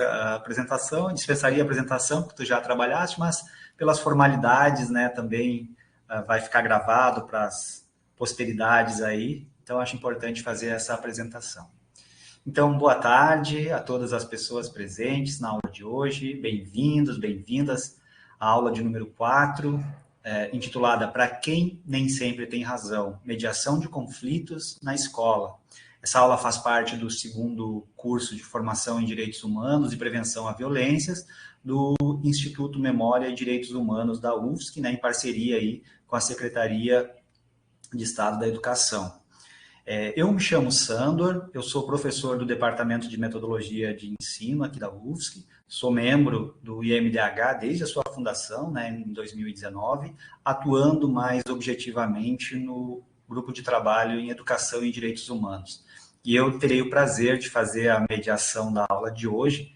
a apresentação, dispensaria a apresentação, porque tu já trabalhaste, mas pelas formalidades, né, também vai ficar gravado para as posteridades aí, então acho importante fazer essa apresentação. Então, boa tarde a todas as pessoas presentes na aula de hoje, bem-vindos, bem-vindas à aula de número 4, intitulada Para quem nem sempre tem razão, mediação de conflitos na escola. Essa aula faz parte do segundo curso de formação em Direitos Humanos e Prevenção a Violências do Instituto Memória e Direitos Humanos da UFSC, né, em parceria aí com a Secretaria de Estado da Educação. Eu me chamo Sandor, eu sou professor do Departamento de Metodologia de Ensino aqui da UFSC, sou membro do IMDH desde a sua fundação, né, em 2019, atuando mais objetivamente no grupo de trabalho em Educação e Direitos Humanos. E eu terei o prazer de fazer a mediação da aula de hoje,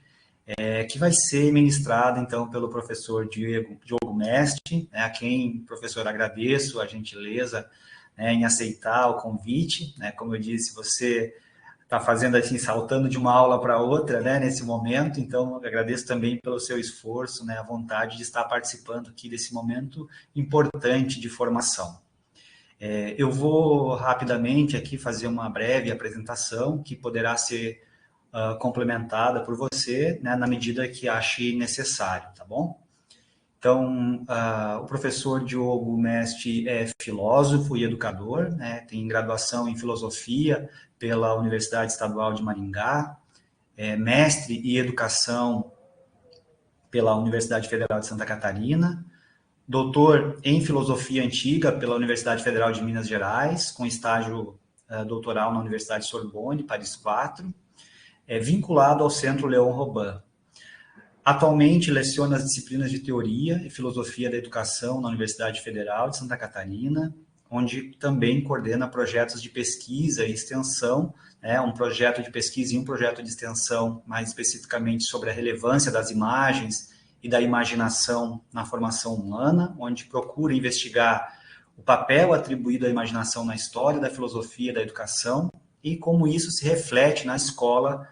que vai ser ministrada, então, pelo professor Diogo Mestre, né, a quem, professor, agradeço a gentileza, né, em aceitar o convite, né, como eu disse, você está fazendo assim, saltando de uma aula para outra, né, nesse momento, então agradeço também pelo seu esforço, né, a vontade de estar participando aqui desse momento importante de formação. Eu vou rapidamente aqui fazer uma breve apresentação que poderá ser complementada por você, né, na medida que ache necessário, tá bom? Então, o professor Diogo Mestre é filósofo e educador, né, tem graduação em filosofia pela Universidade Estadual de Maringá, é mestre em educação pela Universidade Federal de Santa Catarina, doutor em filosofia antiga pela Universidade Federal de Minas Gerais, com estágio doutoral na Universidade Sorbonne, Paris 4, vinculado ao Centro Leon Robin. Atualmente leciona as disciplinas de Teoria e Filosofia da Educação na Universidade Federal de Santa Catarina, onde também coordena projetos de pesquisa e extensão, né, um projeto de pesquisa e um projeto de extensão, mais especificamente sobre a relevância das imagens e da imaginação na formação humana, onde procura investigar o papel atribuído à imaginação na história da filosofia da educação e como isso se reflete na escola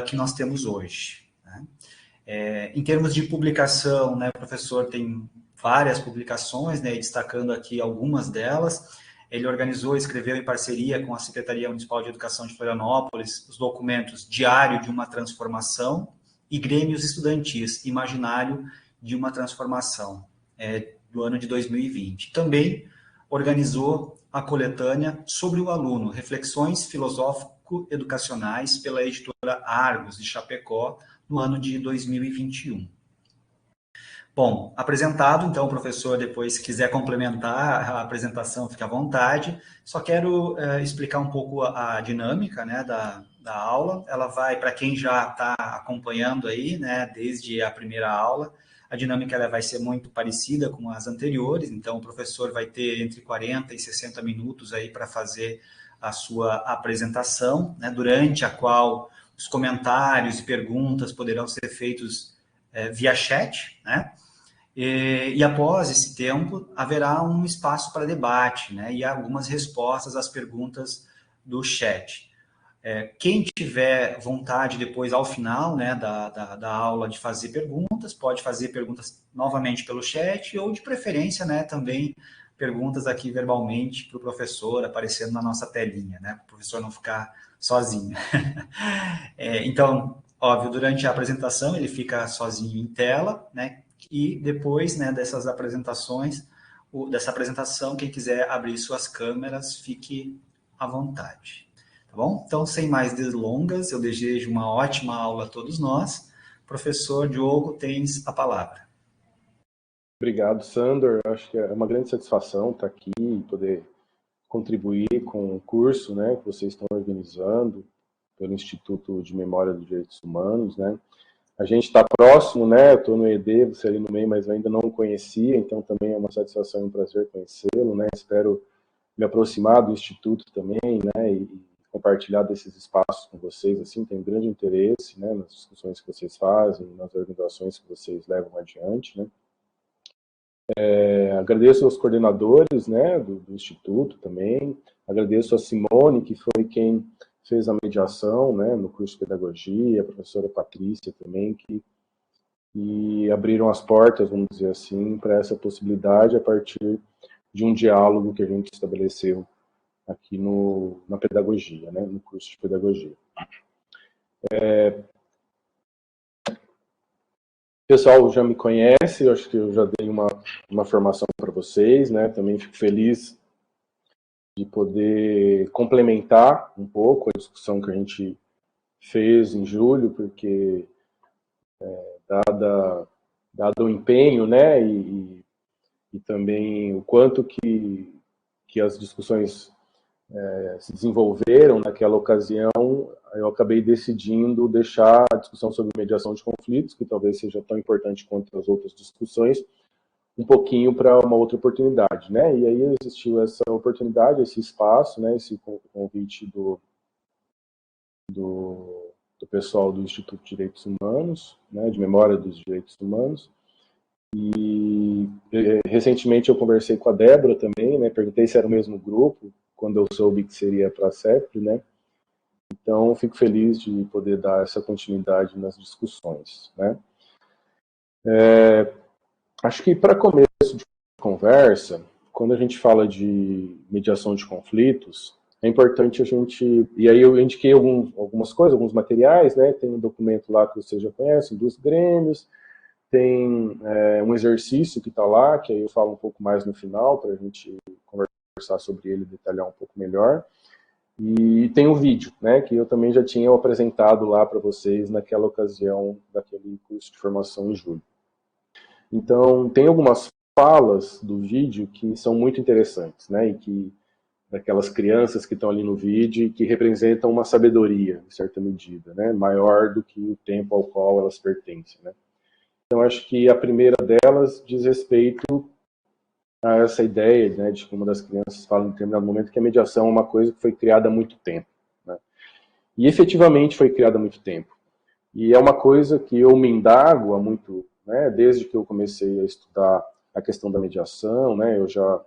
que nós temos hoje. Né? Em termos de publicação, né, o professor tem várias publicações, né, destacando aqui algumas delas. Ele organizou e escreveu em parceria com a Secretaria Municipal de Educação de Florianópolis os documentos Diário de uma Transformação e Grêmios Estudantis, Imaginário de uma Transformação, do ano de 2020. Também organizou a coletânea Sobre o Aluno, Reflexões Filosófico-Educacionais pela editora Argos, de Chapecó, no ano de 2021. Bom, apresentado, então, o professor, depois, se quiser complementar a apresentação, fique à vontade. Só quero explicar um pouco a dinâmica, né, da aula. Ela vai, para quem já está acompanhando aí, né, desde a primeira aula, a dinâmica ela vai ser muito parecida com as anteriores, então o professor vai ter entre 40 e 60 minutos aí para fazer a sua apresentação, né, durante a qual os comentários e perguntas poderão ser feitos via chat, né? E após esse tempo, haverá um espaço para debate, né? E algumas respostas às perguntas do chat. Quem tiver vontade depois, ao final, né, da aula, de fazer perguntas, pode fazer perguntas novamente pelo chat ou, de preferência, né, também perguntas aqui verbalmente para o professor, aparecendo na nossa telinha, né, para o professor não ficar sozinho. Então, óbvio, durante a apresentação ele fica sozinho em tela, né, e depois, né, dessa apresentação, quem quiser abrir suas câmeras, fique à vontade. Tá bom? Então, sem mais delongas, eu desejo uma ótima aula a todos nós. Professor Diogo, tens a palavra. Obrigado, Sandor. Acho que é uma grande satisfação estar aqui e poder contribuir com o curso, né, que vocês estão organizando pelo Instituto de Memória dos Direitos Humanos, né. A gente está próximo, né, eu estou no ED, você ali no meio, mas eu ainda não o conhecia, então também é uma satisfação e um prazer conhecê-lo, né. Espero me aproximar do Instituto também, né, e compartilhar desses espaços com vocês, assim, tenho grande interesse, né, nas discussões que vocês fazem, nas organizações que vocês levam adiante, né. Agradeço aos coordenadores, né, do Instituto também, agradeço a Simone, que foi quem fez a mediação, né, no curso de pedagogia, a professora Patrícia também, que abriram as portas, vamos dizer assim, para essa possibilidade a partir de um diálogo que a gente estabeleceu aqui na pedagogia, né, no curso de pedagogia. O pessoal já me conhece, eu acho que eu já dei uma formação para vocês, né, também fico feliz de poder complementar um pouco a discussão que a gente fez em julho, porque dado o empenho, né, e também o quanto que as discussões se desenvolveram naquela ocasião, eu acabei decidindo deixar a discussão sobre mediação de conflitos, que talvez seja tão importante quanto as outras discussões, um pouquinho para uma outra oportunidade, né? E aí existiu essa oportunidade, esse espaço, né? Esse convite do pessoal do Instituto de Direitos Humanos, né? De Memória dos Direitos Humanos. E recentemente eu conversei com a Débora também, né? Perguntei se era o mesmo grupo, quando eu soube que seria para a CEPRI, né? Então, fico feliz de poder dar essa continuidade nas discussões, né? Acho que para começo de conversa, quando a gente fala de mediação de conflitos, é importante a gente... E aí eu indiquei algumas coisas, alguns materiais, né? Tem um documento lá que vocês já conhecem, dos grêmios, tem um exercício que está lá, que aí eu falo um pouco mais no final, para a gente conversar sobre ele, detalhar um pouco melhor. E tem um vídeo, né, que eu também já tinha apresentado lá para vocês naquela ocasião daquele curso de formação em julho. Então, tem algumas falas do vídeo que são muito interessantes, né, e que daquelas crianças que estão ali no vídeo e que representam uma sabedoria, em certa medida, né, maior do que o tempo ao qual elas pertencem, né. Então, acho que a primeira delas diz respeito a essa ideia, né, de que uma das crianças fala em determinado momento que a mediação é uma coisa que foi criada há muito tempo, né? E efetivamente foi criada há muito tempo. E é uma coisa que eu me indago há muito, né, desde que eu comecei a estudar a questão da mediação, né, eu já,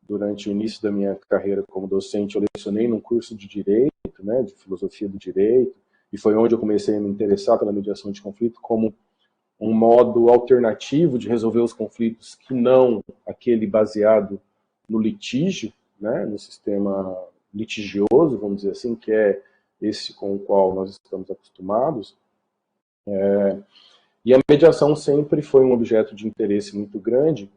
durante o início da minha carreira como docente, eu lecionei num curso de direito, né, de filosofia do direito, e foi onde eu comecei a me interessar pela mediação de conflito como um modo alternativo de resolver os conflitos que não aquele baseado no litígio, né, no sistema litigioso, vamos dizer assim, que é esse com o qual nós estamos acostumados. E a mediação sempre foi um objeto de interesse muito grande,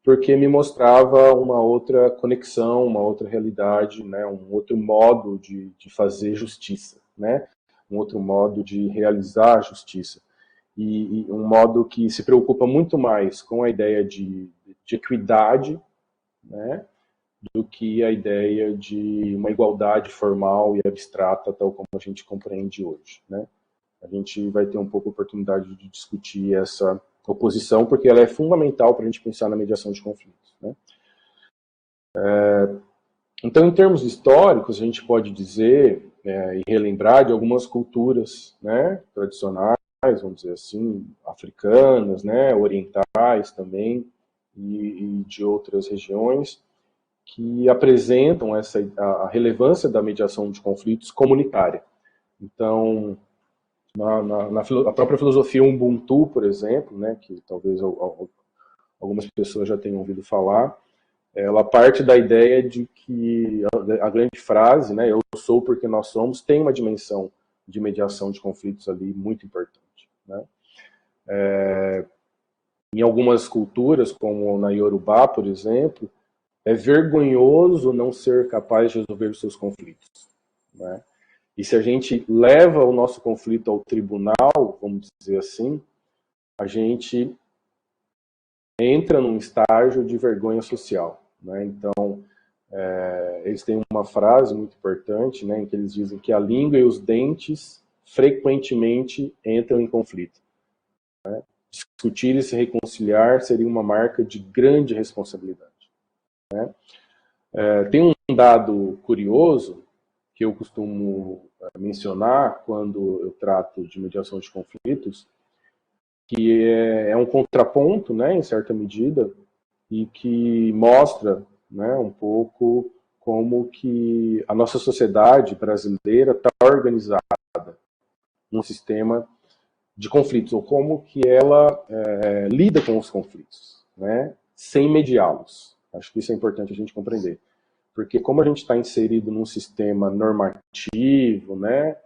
porque me mostrava uma outra conexão, uma outra realidade, né, um outro modo de fazer justiça, né, um outro modo de realizar a justiça. E um modo que se preocupa muito mais com a ideia de equidade, né, do que a ideia de uma igualdade formal e abstrata, tal como a gente compreende hoje, né. A gente vai ter um pouco a oportunidade de discutir essa oposição, porque ela é fundamental para a gente pensar na mediação de conflitos, né. Então, em termos históricos, a gente pode dizer e relembrar de algumas culturas, né, tradicionais, vamos dizer assim, africanas, né, orientais também, e de outras regiões, que apresentam a relevância da mediação de conflitos comunitária. Então, a própria filosofia Ubuntu, por exemplo, né, que talvez algumas pessoas já tenham ouvido falar, ela parte da ideia de que a grande frase, né, eu sou porque nós somos, tem uma dimensão de mediação de conflitos ali muito importante, né. Em algumas culturas, como na Yorubá, por exemplo, é vergonhoso não ser capaz de resolver os seus conflitos, né. E se a gente leva o nosso conflito ao tribunal, vamos dizer assim, a gente entra num estágio de vergonha social, né. Então, eles têm uma frase muito importante, né, em que eles dizem que a língua e os dentes frequentemente entram em conflito, né. Discutir e se reconciliar seria uma marca de grande responsabilidade, né. Tem um dado curioso que eu costumo mencionar quando eu trato de mediação de conflitos, que é um contraponto, né, em certa medida, e que mostra, né, um pouco como que a nossa sociedade brasileira está organizada num sistema de conflitos, ou como que ela lida com os conflitos, né, sem mediá-los. Acho que isso é importante a gente compreender. Porque como a gente está inserido num sistema normativo, né,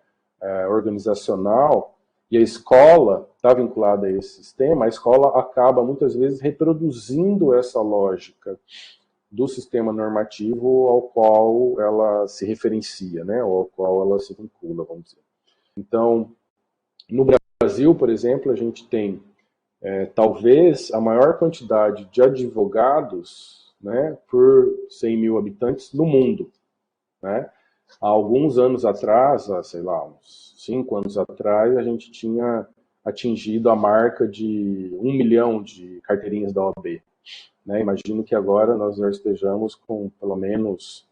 organizacional, e a escola está vinculada a esse sistema, a escola acaba muitas vezes reproduzindo essa lógica do sistema normativo ao qual ela se referencia, né, ou ao qual ela se vincula, vamos dizer. Então, no Brasil, por exemplo, a gente tem talvez a maior quantidade de advogados, né, por 100 mil habitantes no mundo, né? Há alguns anos atrás, sei lá, uns 5 anos atrás, a gente tinha atingido a marca de 1 milhão de carteirinhas da OAB. Né? Imagino que agora nós já estejamos com pelo menos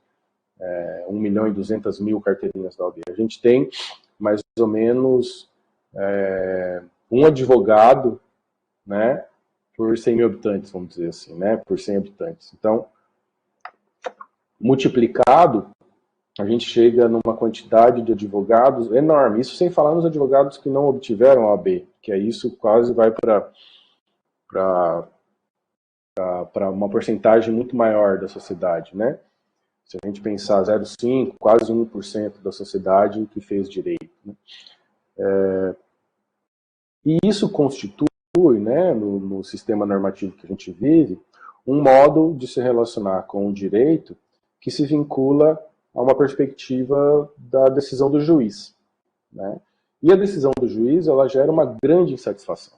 1 milhão e 200 mil carteirinhas da OAB. A gente tem mais ou menos um advogado, né, por 100 mil habitantes, vamos dizer assim, né, por 100 habitantes. Então, multiplicado, a gente chega numa quantidade de advogados enorme. Isso sem falar nos advogados que não obtiveram a OAB, que é isso quase vai para uma porcentagem muito maior da sociedade, né? Se a gente pensar 0,5%, quase 1% da sociedade que fez direito. Né? E isso constitui, né, no sistema normativo que a gente vive, um modo de se relacionar com o direito que se vincula a uma perspectiva da decisão do juiz. Né? E a decisão do juiz, ela gera uma grande insatisfação.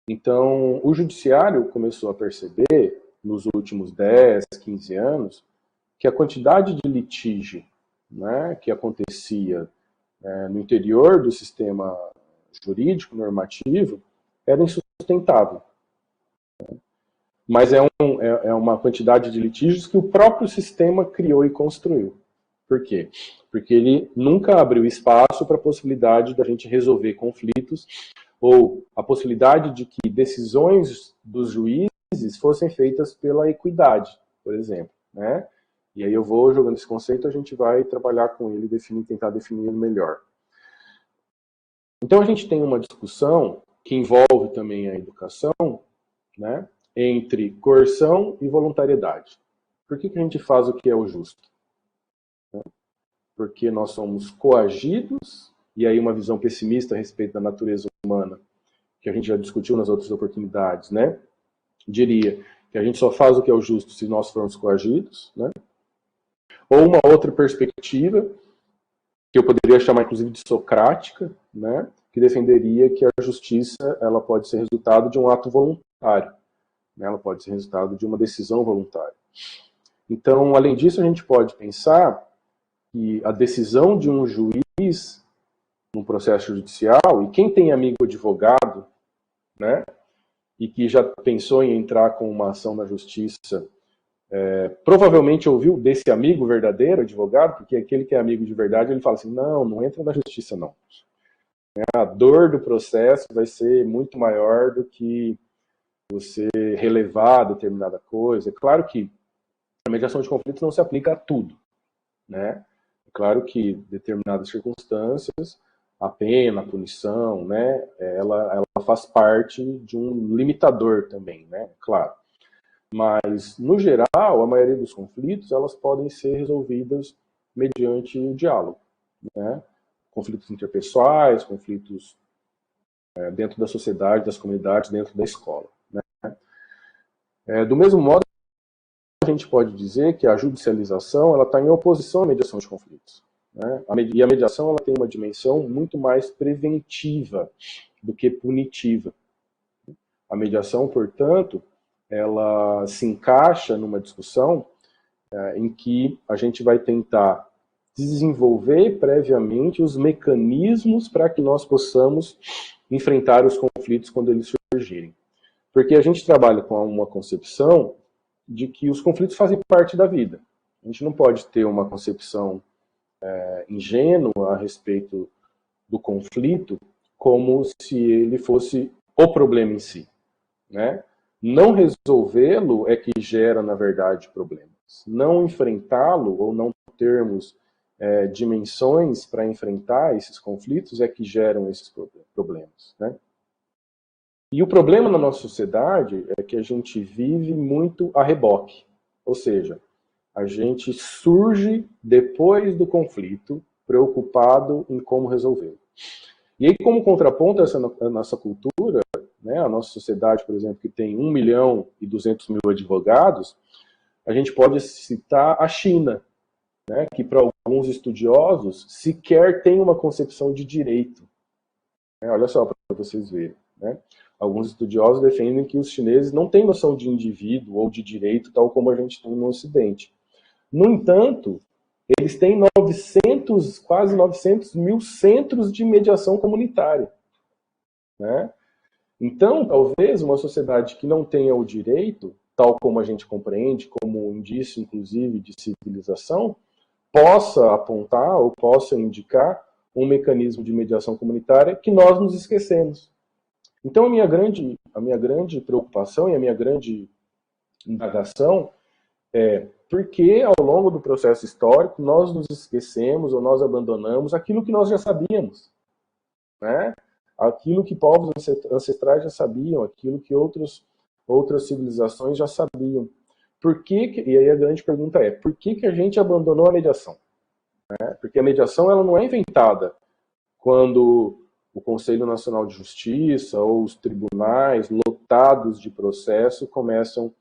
Então, o judiciário começou a perceber, nos últimos 10, 15 anos, que a quantidade de litígio, né, que acontecia no interior do sistema jurídico normativo era insustentável. Mas é uma quantidade de litígios que o próprio sistema criou e construiu. Por quê? Porque ele nunca abriu espaço para a possibilidade da gente resolver conflitos ou a possibilidade de que decisões dos juízes fossem feitas pela equidade, por exemplo. Né? E aí eu vou jogando esse conceito, a gente vai trabalhar com ele e tentar definir ele melhor. Então a gente tem uma discussão que envolve também a educação, né, entre coerção e voluntariedade. Por que a gente faz o que é o justo? Porque nós somos coagidos, e aí uma visão pessimista a respeito da natureza humana, que a gente já discutiu nas outras oportunidades, né, diria que a gente só faz o que é o justo se nós formos coagidos, né? Ou uma outra perspectiva, que eu poderia chamar inclusive de socrática, né, que defenderia que a justiça ela pode ser resultado de um ato voluntário, né, ela pode ser resultado de uma decisão voluntária. Então, além disso, a gente pode pensar que a decisão de um juiz num processo judicial, e quem tem amigo advogado, né, e que já pensou em entrar com uma ação na justiça, provavelmente ouviu desse amigo verdadeiro advogado, porque aquele que é amigo de verdade, ele fala assim, não entra na justiça não. A dor do processo vai ser muito maior do que você relevar determinada coisa. É claro que a mediação de conflitos não se aplica a tudo. Né? É claro que em determinadas circunstâncias, a pena, a punição, né, ela faz parte de um limitador também, né? Claro. Mas, no geral, a maioria dos conflitos elas podem ser resolvidas mediante o diálogo. Né? Conflitos interpessoais, conflitos dentro da sociedade, das comunidades, dentro da escola. Né? Do mesmo modo, a gente pode dizer que a judicialização está em oposição à mediação de conflitos. Né? E a mediação ela tem uma dimensão muito mais preventiva do que punitiva. A mediação, portanto, ela se encaixa numa discussão em que a gente vai tentar desenvolver previamente os mecanismos para que nós possamos enfrentar os conflitos quando eles surgirem. Porque a gente trabalha com uma concepção de que os conflitos fazem parte da vida. A gente não pode ter uma concepção ingênua a respeito do conflito como se ele fosse o problema em si. Né? Não resolvê-lo é que gera, na verdade, o problema. Não enfrentá-lo ou não termos dimensões para enfrentar esses conflitos é que geram esses problemas, né? E o problema na nossa sociedade é que a gente vive muito a reboque, ou seja, a gente surge depois do conflito, preocupado em como resolver. E aí, como contraponto a essa nossa cultura, né, a nossa sociedade, por exemplo, que tem 1.200.000 advogados, a gente pode citar a China, né, que para alguns estudiosos sequer tem uma concepção de direito. Olha só para vocês verem. Né? Alguns estudiosos defendem que os chineses não têm noção de indivíduo ou de direito, tal como a gente tem no Ocidente. No entanto, eles têm quase 900.000 centros de mediação comunitária. Né? Então, talvez uma sociedade que não tenha o direito, tal como a gente compreende, como um indício, inclusive, de civilização, possa apontar ou possa indicar um mecanismo de mediação comunitária que nós nos esquecemos. Então, a minha grande preocupação e a minha grande indagação é por que, ao longo do processo histórico, nós nos esquecemos ou nós abandonamos aquilo que nós já sabíamos, né? Aquilo que povos ancestrais já sabiam, aquilo que outras civilizações já sabiam. E aí a grande pergunta é, por que a gente abandonou a mediação? Né? Porque a mediação ela não é inventada quando o Conselho Nacional de Justiça ou os tribunais lotados de processo começam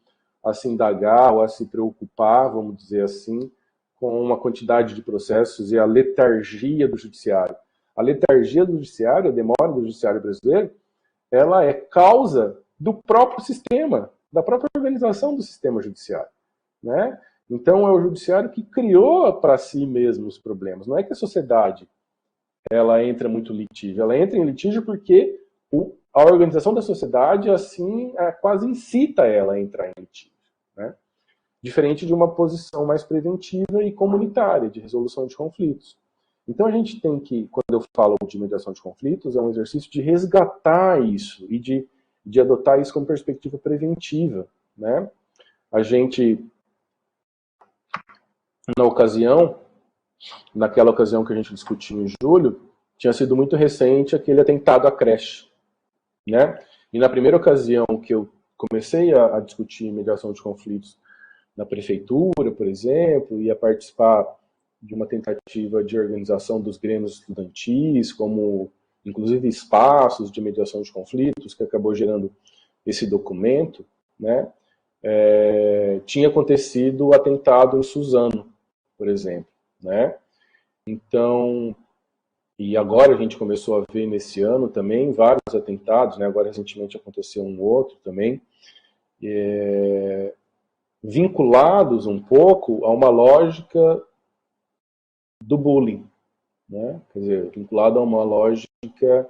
a se indagar ou a se preocupar, vamos dizer assim, com uma quantidade de processos e a letargia do judiciário. A letargia do judiciário, a demora do judiciário brasileiro, ela é causa do próprio sistema, da própria organização do sistema judiciário. Né? Então é o judiciário que criou para si mesmo os problemas. Não é que a sociedade ela entra muito em litígio. Ela entra em litígio porque a organização da sociedade assim quase incita ela a entrar em litígio. Né? Diferente de uma posição mais preventiva e comunitária de resolução de conflitos. Então a gente tem que, quando eu falo de mediação de conflitos, é um exercício de resgatar isso e de adotar isso como perspectiva preventiva. Né? A gente, naquela ocasião que a gente discutiu em julho, tinha sido muito recente aquele atentado à creche. Né? E na primeira ocasião que eu comecei a discutir mediação de conflitos na prefeitura, por exemplo, e a participar de uma tentativa de organização dos grêmios estudantis, como inclusive espaços de mediação de conflitos, que acabou gerando esse documento, né? Tinha acontecido o atentado em Suzano, por exemplo. Né? Então, e agora a gente começou a ver nesse ano também vários atentados, né? Agora recentemente aconteceu um outro também, vinculados um pouco a uma lógica do bullying, né? Quer dizer, vinculado a uma lógica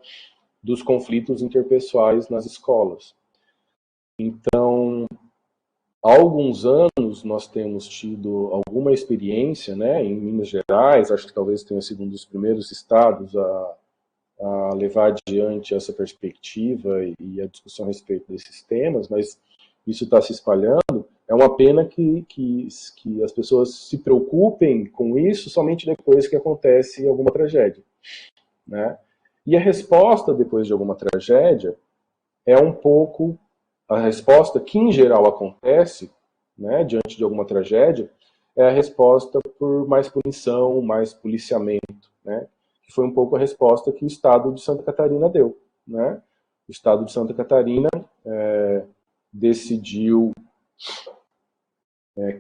dos conflitos interpessoais nas escolas. Então, há alguns anos nós temos tido alguma experiência, né, em Minas Gerais, acho que talvez tenha sido um dos primeiros estados a levar adiante essa perspectiva e a discussão a respeito desses temas, mas isso está se espalhando. É uma pena que as pessoas se preocupem com isso somente depois que acontece alguma tragédia. Né? E a resposta depois de alguma tragédia é um pouco a resposta que em geral acontece, né, diante de alguma tragédia, é a resposta por mais punição, mais policiamento, né, que foi um pouco a resposta que o Estado de Santa Catarina deu. Né? O Estado de Santa Catarina decidiu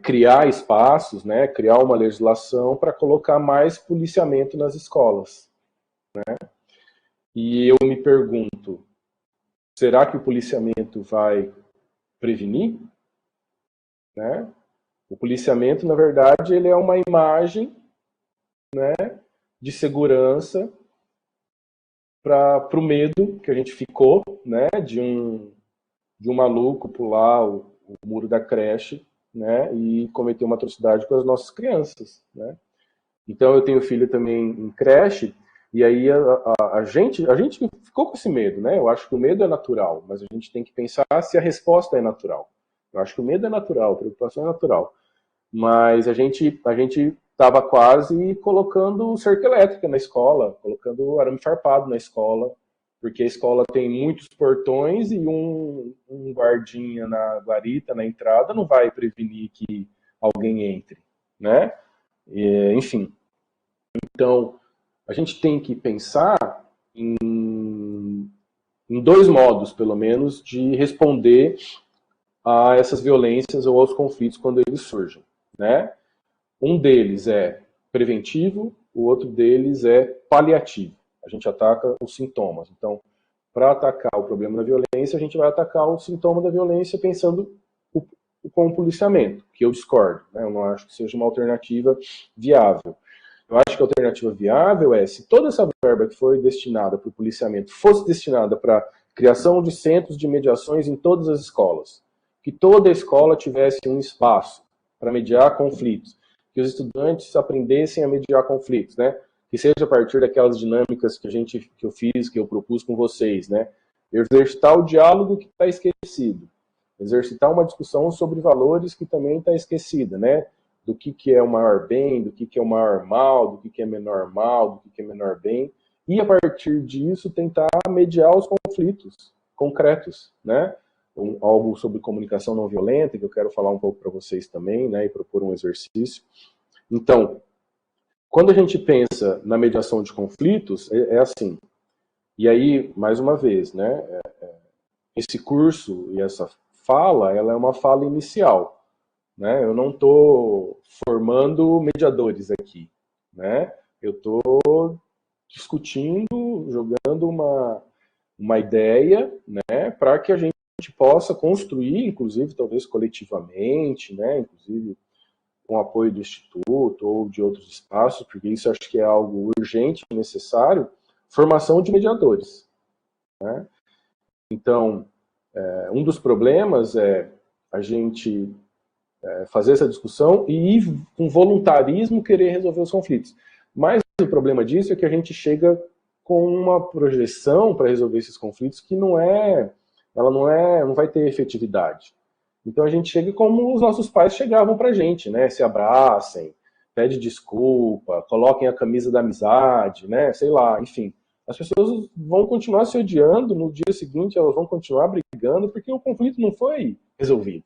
criar espaços, né, criar uma legislação para colocar mais policiamento nas escolas. Né? E eu me pergunto, será que o policiamento vai prevenir? Né? O policiamento, na verdade, ele é uma imagem, né, de segurança para o medo que a gente ficou, né, de um maluco pular o muro da creche, né, e cometer uma atrocidade com as nossas crianças. Né? Então eu tenho filho também em creche, e aí a gente ficou com esse medo. Né? Eu acho que o medo é natural, mas a gente tem que pensar se a resposta é natural. Eu acho que o medo é natural, a preocupação é natural. mas a gente estava quase colocando cerca elétrica na escola, colocando arame farpado na escola, porque a escola tem muitos portões e um guardinha na guarita, na entrada, não vai prevenir que alguém entre, né? Enfim, então a gente tem que pensar em dois modos, pelo menos, de responder a essas violências ou aos conflitos quando eles surgem, né? Um deles é preventivo, o outro deles é paliativo. A gente ataca os sintomas. Então, para atacar o problema da violência, a gente vai atacar o sintoma da violência pensando com o policiamento, que eu discordo, né? Eu não acho que seja uma alternativa viável. Eu acho que a alternativa viável é, se toda essa verba que foi destinada para o policiamento fosse destinada para criação de centros de mediações em todas as escolas, que toda escola tivesse um espaço para mediar conflitos, que os estudantes aprendessem a mediar conflitos, né? Que seja a partir daquelas dinâmicas que eu fiz, que eu propus com vocês, né? Exercitar o diálogo que está esquecido, exercitar uma discussão sobre valores que também está esquecida, né? Do que é o maior bem, do que é o maior mal, do que é menor mal, do que é menor bem, e a partir disso tentar mediar os conflitos concretos, né? Algo sobre comunicação não violenta, que eu quero falar um pouco para vocês também, né? E propor um exercício. Então, quando a gente pensa na mediação de conflitos, é assim. E aí, mais uma vez, né? Esse curso e essa fala, ela é uma fala inicial, né? Eu não estou formando mediadores aqui, né? Eu estou discutindo, jogando uma ideia, né? Para que a gente possa construir, inclusive, talvez coletivamente, né? Inclusive com apoio do Instituto ou de outros espaços, porque isso acho que é algo urgente e necessário, formação de mediadores, né? Então, um dos problemas é a gente fazer essa discussão e ir com voluntarismo querer resolver os conflitos. Mas o problema disso é que a gente chega com uma projeção para resolver esses conflitos que não vai ter efetividade. Então a gente chega como os nossos pais chegavam para a gente, né? Se abracem, pede desculpa, coloquem a camisa da amizade, né? Sei lá, enfim. As pessoas vão continuar se odiando, no dia seguinte elas vão continuar brigando porque o conflito não foi resolvido.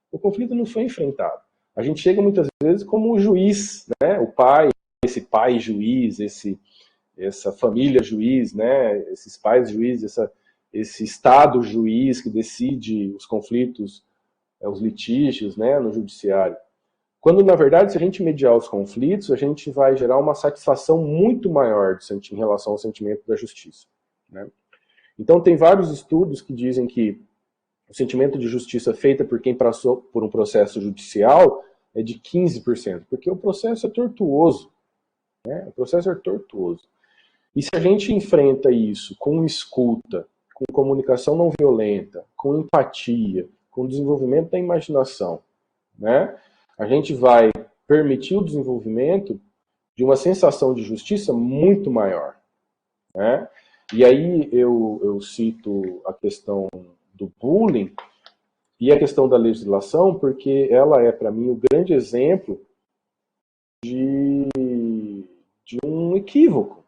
O conflito não foi enfrentado. A gente chega muitas vezes como o juiz, né? O pai, esse pai juiz, essa família juiz, né? Esses pais juízes, esse estado juiz que decide os conflitos, os litígios, né? No judiciário. Quando, na verdade, se a gente mediar os conflitos, a gente vai gerar uma satisfação muito maior em relação ao sentimento da justiça, né? Então, tem vários estudos que dizem que o sentimento de justiça feita por quem passou por um processo judicial é de 15%, porque o processo é tortuoso, né? O processo é tortuoso. E se a gente enfrenta isso com escuta, com comunicação não violenta, com empatia, com desenvolvimento da imaginação, né? A gente vai permitir o desenvolvimento de uma sensação de justiça muito maior, né? E aí eu cito a questão do bullying e a questão da legislação, porque ela é, para mim, o grande exemplo de um equívoco,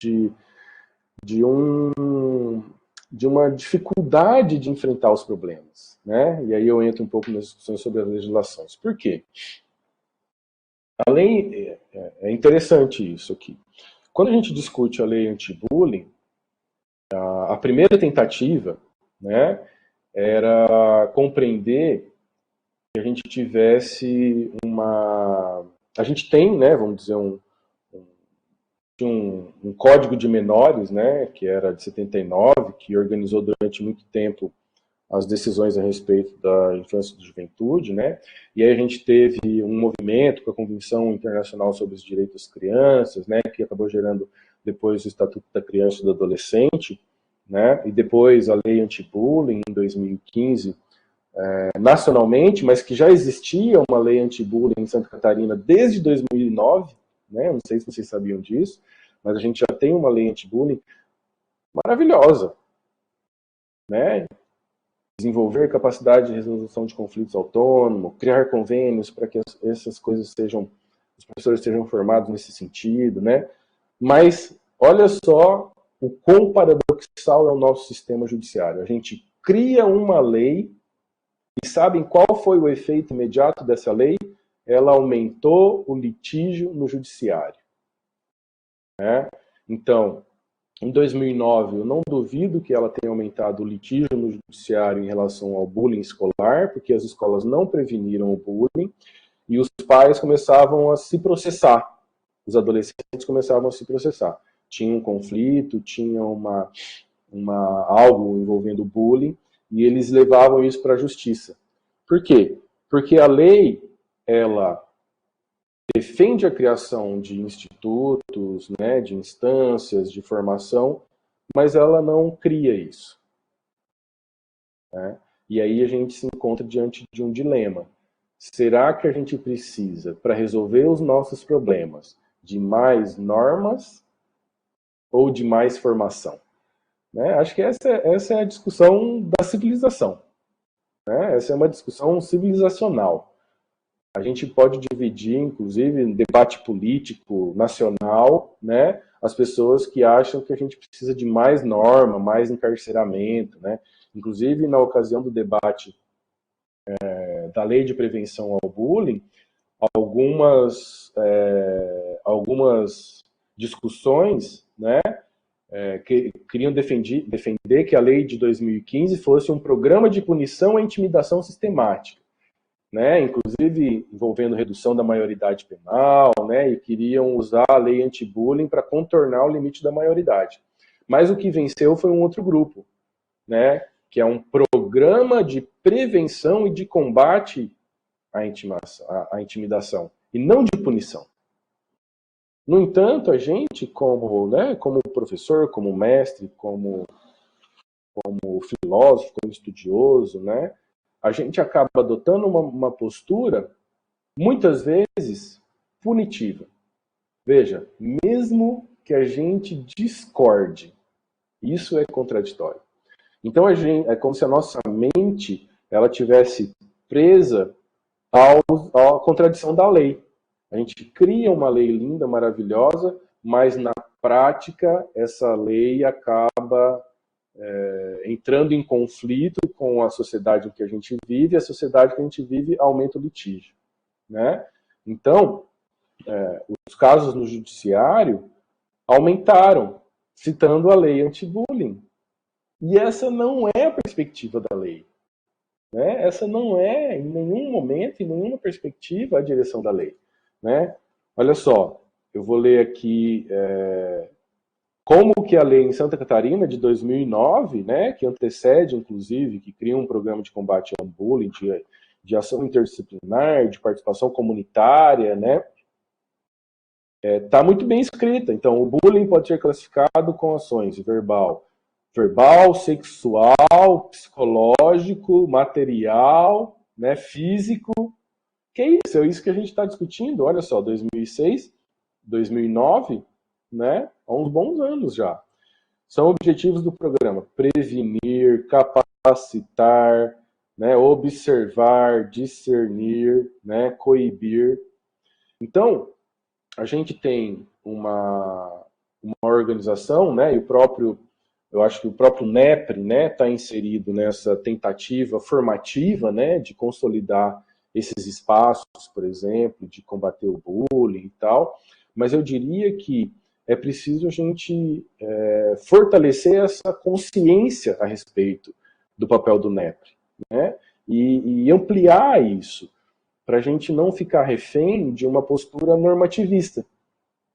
de uma dificuldade de enfrentar os problemas, né? E aí eu entro um pouco nas discussões sobre as legislações. Por quê? É interessante isso aqui. Quando a gente discute a lei anti-bullying, a primeira tentativa, né, era compreender que a gente tivesse a gente tem, né, vamos dizer, um código de menores, né, que era de 79, que organizou durante muito tempo as decisões a respeito da infância e da juventude, né? E aí a gente teve um movimento com a Convenção Internacional sobre os Direitos das Crianças, né, que acabou gerando depois o Estatuto da Criança e do Adolescente, né? E depois a Lei Anti-Bullying em 2015, nacionalmente, mas que já existia uma lei anti-bullying em Santa Catarina desde 2009, né? Não sei se vocês sabiam disso, mas a gente já tem uma lei anti-bullying maravilhosa, né? desenvolver capacidade de resolução de conflitos autônomo, criar convênios para que essas coisas sejam, os professores sejam formados nesse sentido, né? Mas olha só o quão paradoxal é o nosso sistema judiciário. A gente cria uma lei e sabem qual foi o efeito imediato dessa lei? Ela aumentou o litígio no judiciário, né? Então, em 2009, eu não duvido que ela tenha aumentado o litígio no judiciário em relação ao bullying escolar, porque as escolas não preveniram o bullying e os pais começavam a se processar. Os adolescentes começavam a se processar. Tinha um conflito, tinha algo envolvendo bullying e eles levavam isso para a justiça. Por quê? Porque a lei, ela defende a criação de institutos, né, de instâncias de formação, mas ela não cria isso, né? E aí a gente se encontra diante de um dilema. Será que a gente precisa, para resolver os nossos problemas, de mais normas ou de mais formação? Né? Acho que essa é a discussão da civilização, né? Essa é uma discussão civilizacional. A gente pode dividir, inclusive, em debate político nacional, né, as pessoas que acham que a gente precisa de mais norma, mais encarceramento, né? Inclusive, na ocasião do debate da lei de prevenção ao bullying, algumas discussões, né, que queriam defender que a lei de 2015 fosse um programa de punição à intimidação sistemática, né, inclusive envolvendo redução da maioridade penal, né, e queriam usar a lei anti-bullying para contornar o limite da maioridade. Mas o que venceu foi um outro grupo, né, que é um programa de prevenção e de combate à intimidação, e não de punição. No entanto, a gente, como professor, como mestre, como filósofo, como estudioso, né, a gente acaba adotando uma postura, muitas vezes, punitiva. Veja, mesmo que a gente discorde, isso é contraditório. Então, é como se a nossa mente ela tivesse presa à contradição da lei. A gente cria uma lei linda, maravilhosa, mas na prática essa lei acaba entrando em conflito com a sociedade em que a gente vive, e a sociedade que a gente vive aumenta o litígio, né? Então, os casos no judiciário aumentaram, citando a lei anti-bullying. E essa não é a perspectiva da lei, né? Essa não é, em nenhum momento, em nenhuma perspectiva, a direção da lei, né? Olha só, eu vou ler aqui como que a lei em Santa Catarina de 2009, né, que antecede, inclusive, que cria um programa de combate ao bullying, de ação interdisciplinar, de participação comunitária, né, está muito bem escrita. Então, o bullying pode ser classificado com ações verbal, sexual, psicológico, material, né, físico. Que é isso? É isso que a gente está discutindo. Olha só, 2006, 2009, né, há uns bons anos já. São objetivos do programa: prevenir, capacitar, né, observar, discernir, né, coibir. Então, a gente tem uma organização, né, e eu acho que o próprio NEPRE, né, está inserido nessa tentativa formativa, né, de consolidar esses espaços, por exemplo, de combater o bullying e tal, mas eu diria que é preciso a gente fortalecer essa consciência a respeito do papel do NEPRE, né, e ampliar isso, para a gente não ficar refém de uma postura normativista,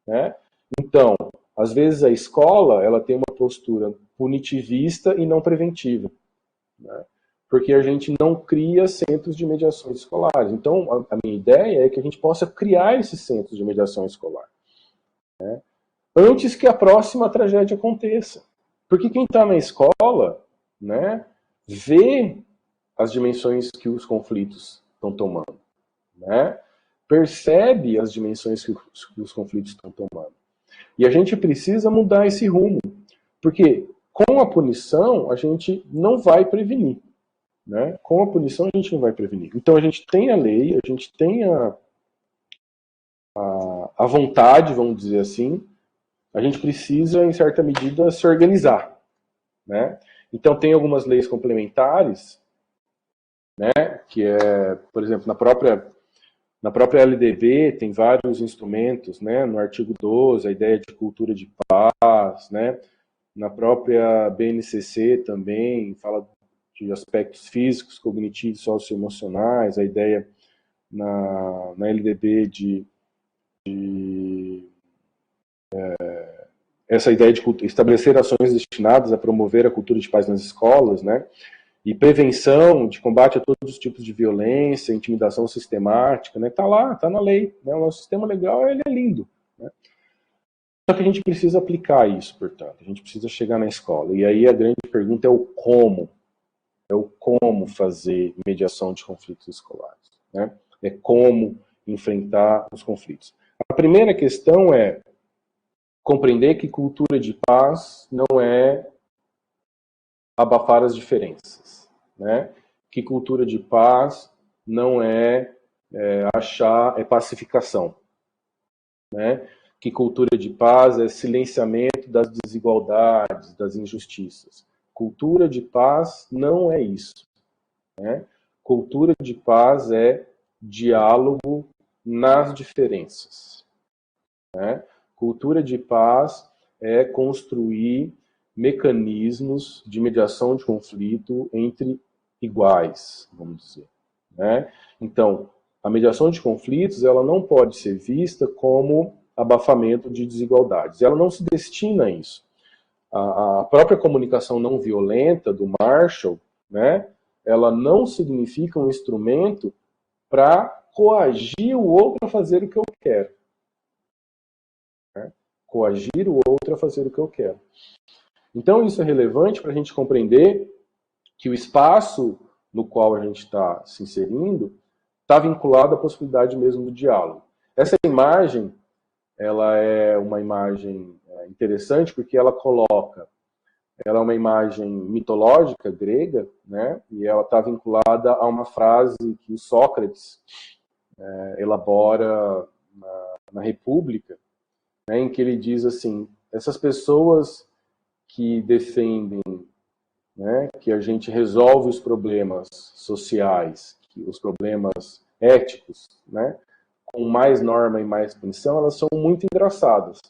né? Então, às vezes a escola ela tem uma postura punitivista e não preventiva, né? Porque a gente não cria centros de mediações escolares. Então, a minha ideia é que a gente possa criar esses centros de mediação escolar, né, antes que a próxima tragédia aconteça. Porque quem está na escola, né, vê as dimensões que os conflitos estão tomando, né, percebe as dimensões que os conflitos estão tomando. E a gente precisa mudar esse rumo, porque com a punição a gente não vai prevenir, né? Com a punição a gente não vai prevenir. Então a gente tem a lei, a gente tem a vontade, vamos dizer assim, a gente precisa, em certa medida, se organizar, né? Então tem algumas leis complementares, né? Que é, por exemplo, na própria LDB tem vários instrumentos, né? No artigo 12, a ideia de cultura de paz, né? Na própria BNCC também fala de aspectos físicos, cognitivos, socioemocionais, a ideia na LDB de essa ideia de estabelecer ações destinadas a promover a cultura de paz nas escolas, né? E prevenção, de combate a todos os tipos de violência, intimidação sistemática, né? Tá lá, tá na lei, né? O nosso sistema legal, ele é lindo, né? Só que a gente precisa aplicar isso, portanto, a gente precisa chegar na escola. E aí a grande pergunta é o como fazer mediação de conflitos escolares, né? É como enfrentar os conflitos. A primeira questão é compreender que cultura de paz não é abafar as diferenças, né? Que cultura de paz não é, achar, é pacificação, né? Que cultura de paz é silenciamento das desigualdades, das injustiças. Cultura de paz não é isso, né? Cultura de paz é diálogo nas diferenças, né? Cultura de paz é construir mecanismos de mediação de conflito entre iguais, vamos dizer, né? Então, a mediação de conflitos, ela não pode ser vista como abafamento de desigualdades. Ela não se destina a isso. A própria comunicação não violenta do Marshall, né? Ela não significa um instrumento para coagir o outro a fazer o que eu quero. Coagir o outro a fazer o que eu quero. Então isso é relevante para a gente compreender que o espaço no qual a gente está se inserindo está vinculado à possibilidade mesmo do diálogo. Essa imagem, ela é uma imagem interessante porque ela é uma imagem mitológica grega, né? E ela está vinculada a uma frase que o Sócrates elabora na República, né, em que ele diz assim: essas pessoas que defendem, né, que a gente resolve os problemas sociais, os problemas éticos, né, com mais norma e mais punição, elas são muito engraçadas,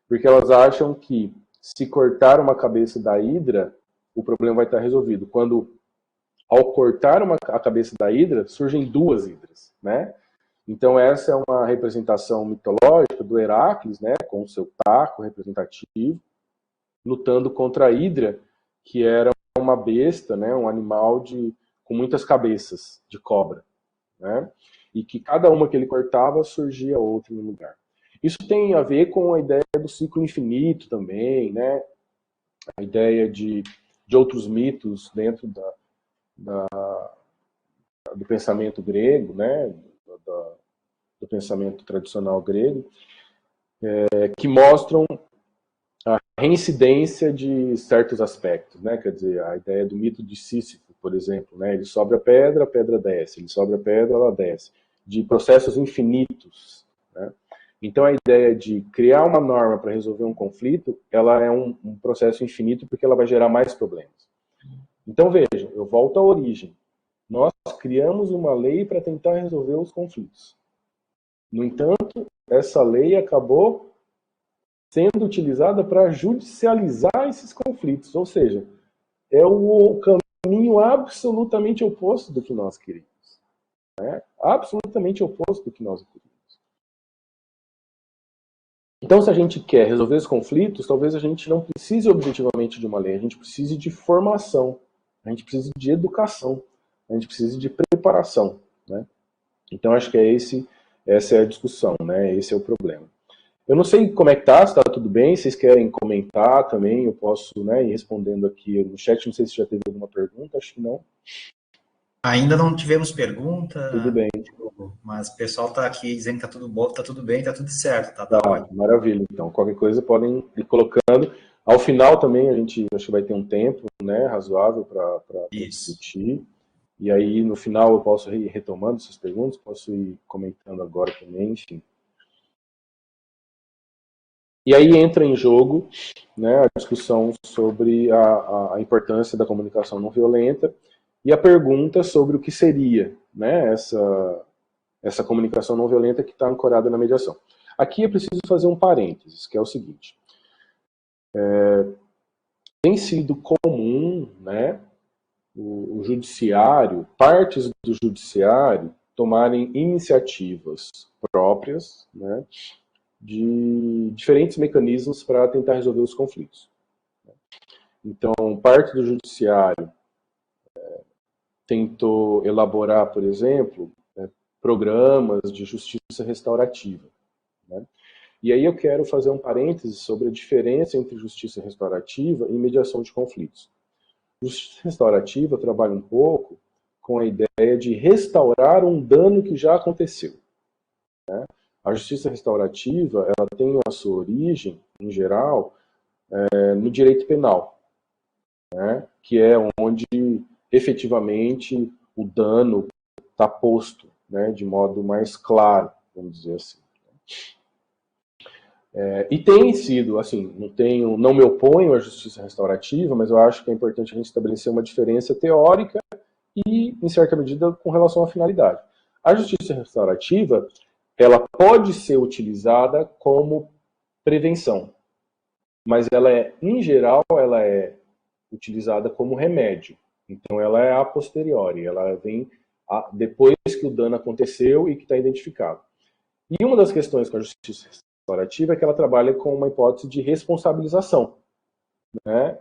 porque elas acham que se cortar uma cabeça da hidra, o problema vai estar resolvido. Quando, ao cortar a cabeça da hidra, surgem duas hidras, né? Então essa é uma representação mitológica do Heracles, né, com o seu taco representativo, lutando contra a Hidra, que era uma besta, né, um animal com muitas cabeças de cobra, né, e que cada uma que ele cortava surgia outra no lugar. Isso tem a ver com a ideia do ciclo infinito também, né, a ideia de outros mitos dentro do pensamento grego, né, do pensamento tradicional grego, que mostram a reincidência de certos aspectos, né? Quer dizer, a ideia do mito de Sísifo, por exemplo, né? Ele sobe a pedra desce, ele sobe a pedra, ela desce, de processos infinitos, né? Então a ideia de criar uma norma para resolver um conflito, ela é um processo infinito porque ela vai gerar mais problemas. Então veja, eu volto à origem. Nós criamos uma lei para tentar resolver os conflitos. No entanto, essa lei acabou sendo utilizada para judicializar esses conflitos, ou seja, é o caminho absolutamente oposto do que nós queríamos, né? Absolutamente oposto do que nós queríamos. Então, se a gente quer resolver os conflitos, talvez a gente não precise objetivamente de uma lei, a gente precise de formação, a gente precisa de educação, a gente precisa de preparação, né? Então, acho que essa é a discussão, né? Esse é o problema. Eu não sei como é que tá, se tá tudo bem, vocês querem comentar também, eu posso, né, ir respondendo aqui no chat, não sei se já teve alguma pergunta, acho que não. Ainda não tivemos pergunta, Tudo bem. mas o pessoal está aqui dizendo que está tudo bom, está tudo bem, está tudo certo, tá Tá, maravilha. Então, qualquer coisa podem ir colocando. Ao final também a gente acho que vai ter um tempo, né, razoável para discutir. E aí, no final, eu posso ir retomando essas perguntas, posso ir comentando agora também, enfim. E aí entra em jogo, né, a discussão sobre a importância da comunicação não violenta e a pergunta sobre o que seria, né, essa comunicação não violenta que está ancorada na mediação. Aqui é preciso fazer um parênteses, que é o seguinte. Tem sido comum, né, o judiciário, partes do judiciário, tomarem iniciativas próprias, né, de diferentes mecanismos para tentar resolver os conflitos. Então, parte do judiciário tentou elaborar, por exemplo, programas de justiça restaurativa, né? E aí eu quero fazer um parêntese sobre a diferença entre justiça restaurativa e mediação de conflitos. Justiça restaurativa trabalha um pouco com a ideia de restaurar um dano que já aconteceu, né? A justiça restaurativa, ela tem a sua origem, em geral, no direito penal, né? Que é onde efetivamente o dano está posto, né? De modo mais claro, vamos dizer assim. E tem sido, assim, não me oponho à justiça restaurativa, mas eu acho que é importante a gente estabelecer uma diferença teórica e, em certa medida, com relação à finalidade. A justiça restaurativa, ela pode ser utilizada como prevenção, mas ela em geral, ela é utilizada como remédio. Então, ela é a posteriori, ela vem depois que o dano aconteceu e que está identificado. E uma das questões com a justiça restaurativa é que ela trabalha com uma hipótese de responsabilização, né?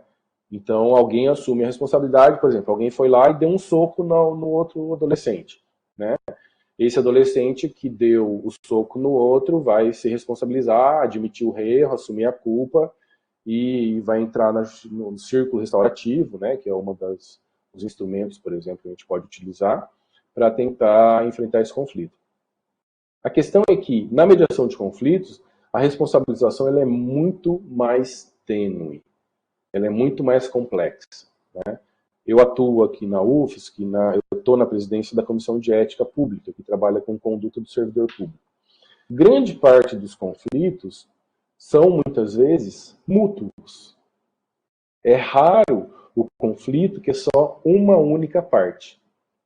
Então, alguém assume a responsabilidade, por exemplo, alguém foi lá e deu um soco no outro adolescente, né? Esse adolescente que deu o soco no outro vai se responsabilizar, admitir o erro, assumir a culpa e vai entrar no círculo restaurativo, né? Que é um dos instrumentos, por exemplo, que a gente pode utilizar para tentar enfrentar esse conflito. A questão é que, na mediação de conflitos, a responsabilização ela é muito mais tênue, ela é muito mais complexa, né? Eu atuo aqui na UFSC, eu estou na presidência da Comissão de Ética Pública, que trabalha com conduta do servidor público. Grande parte dos conflitos são, muitas vezes, mútuos. É raro o conflito que é só uma única parte,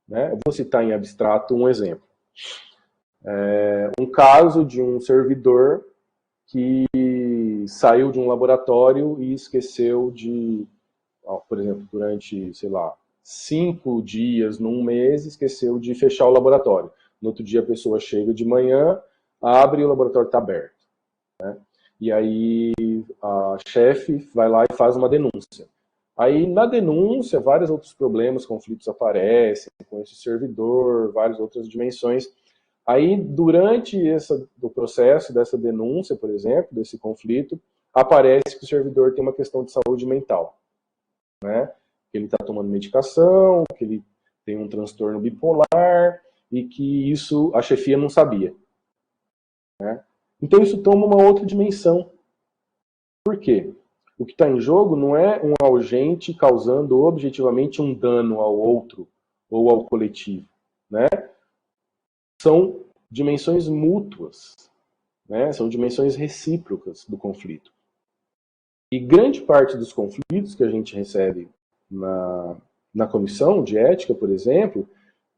né? Eu vou citar em abstrato um exemplo. Um caso de um servidor que saiu de um laboratório e esqueceu de, por exemplo, durante, sei lá, 5 dias, num mês, esqueceu de fechar o laboratório. No outro dia a pessoa chega de manhã, abre e o laboratório está aberto, né? E aí a chefe vai lá e faz uma denúncia. Aí na denúncia, vários outros problemas, conflitos aparecem com esse servidor, várias outras dimensões. Aí, durante o processo dessa denúncia, por exemplo, desse conflito, aparece que o servidor tem uma questão de saúde mental, né? Que ele está tomando medicação, que ele tem um transtorno bipolar e que isso a chefia não sabia, né? Então isso toma uma outra dimensão. Por quê? O que está em jogo não é um agente causando objetivamente um dano ao outro ou ao coletivo, né? São dimensões mútuas, né? São dimensões recíprocas do conflito. E grande parte dos conflitos que a gente recebe na comissão de ética, por exemplo,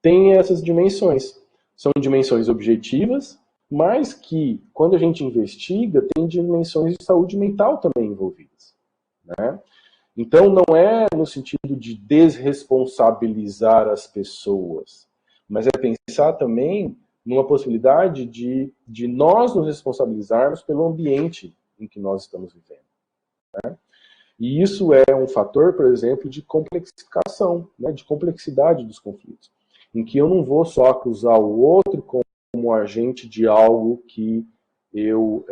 tem essas dimensões. São dimensões objetivas, mas que, quando a gente investiga, tem dimensões de saúde mental também envolvidas, né? Então, não é no sentido de desresponsabilizar as pessoas, mas é pensar também numa possibilidade de nós nos responsabilizarmos pelo ambiente em que nós estamos vivendo, né? E isso é um fator, por exemplo, de complexificação, né, de complexidade dos conflitos, em que eu não vou só acusar o outro como agente de algo que eu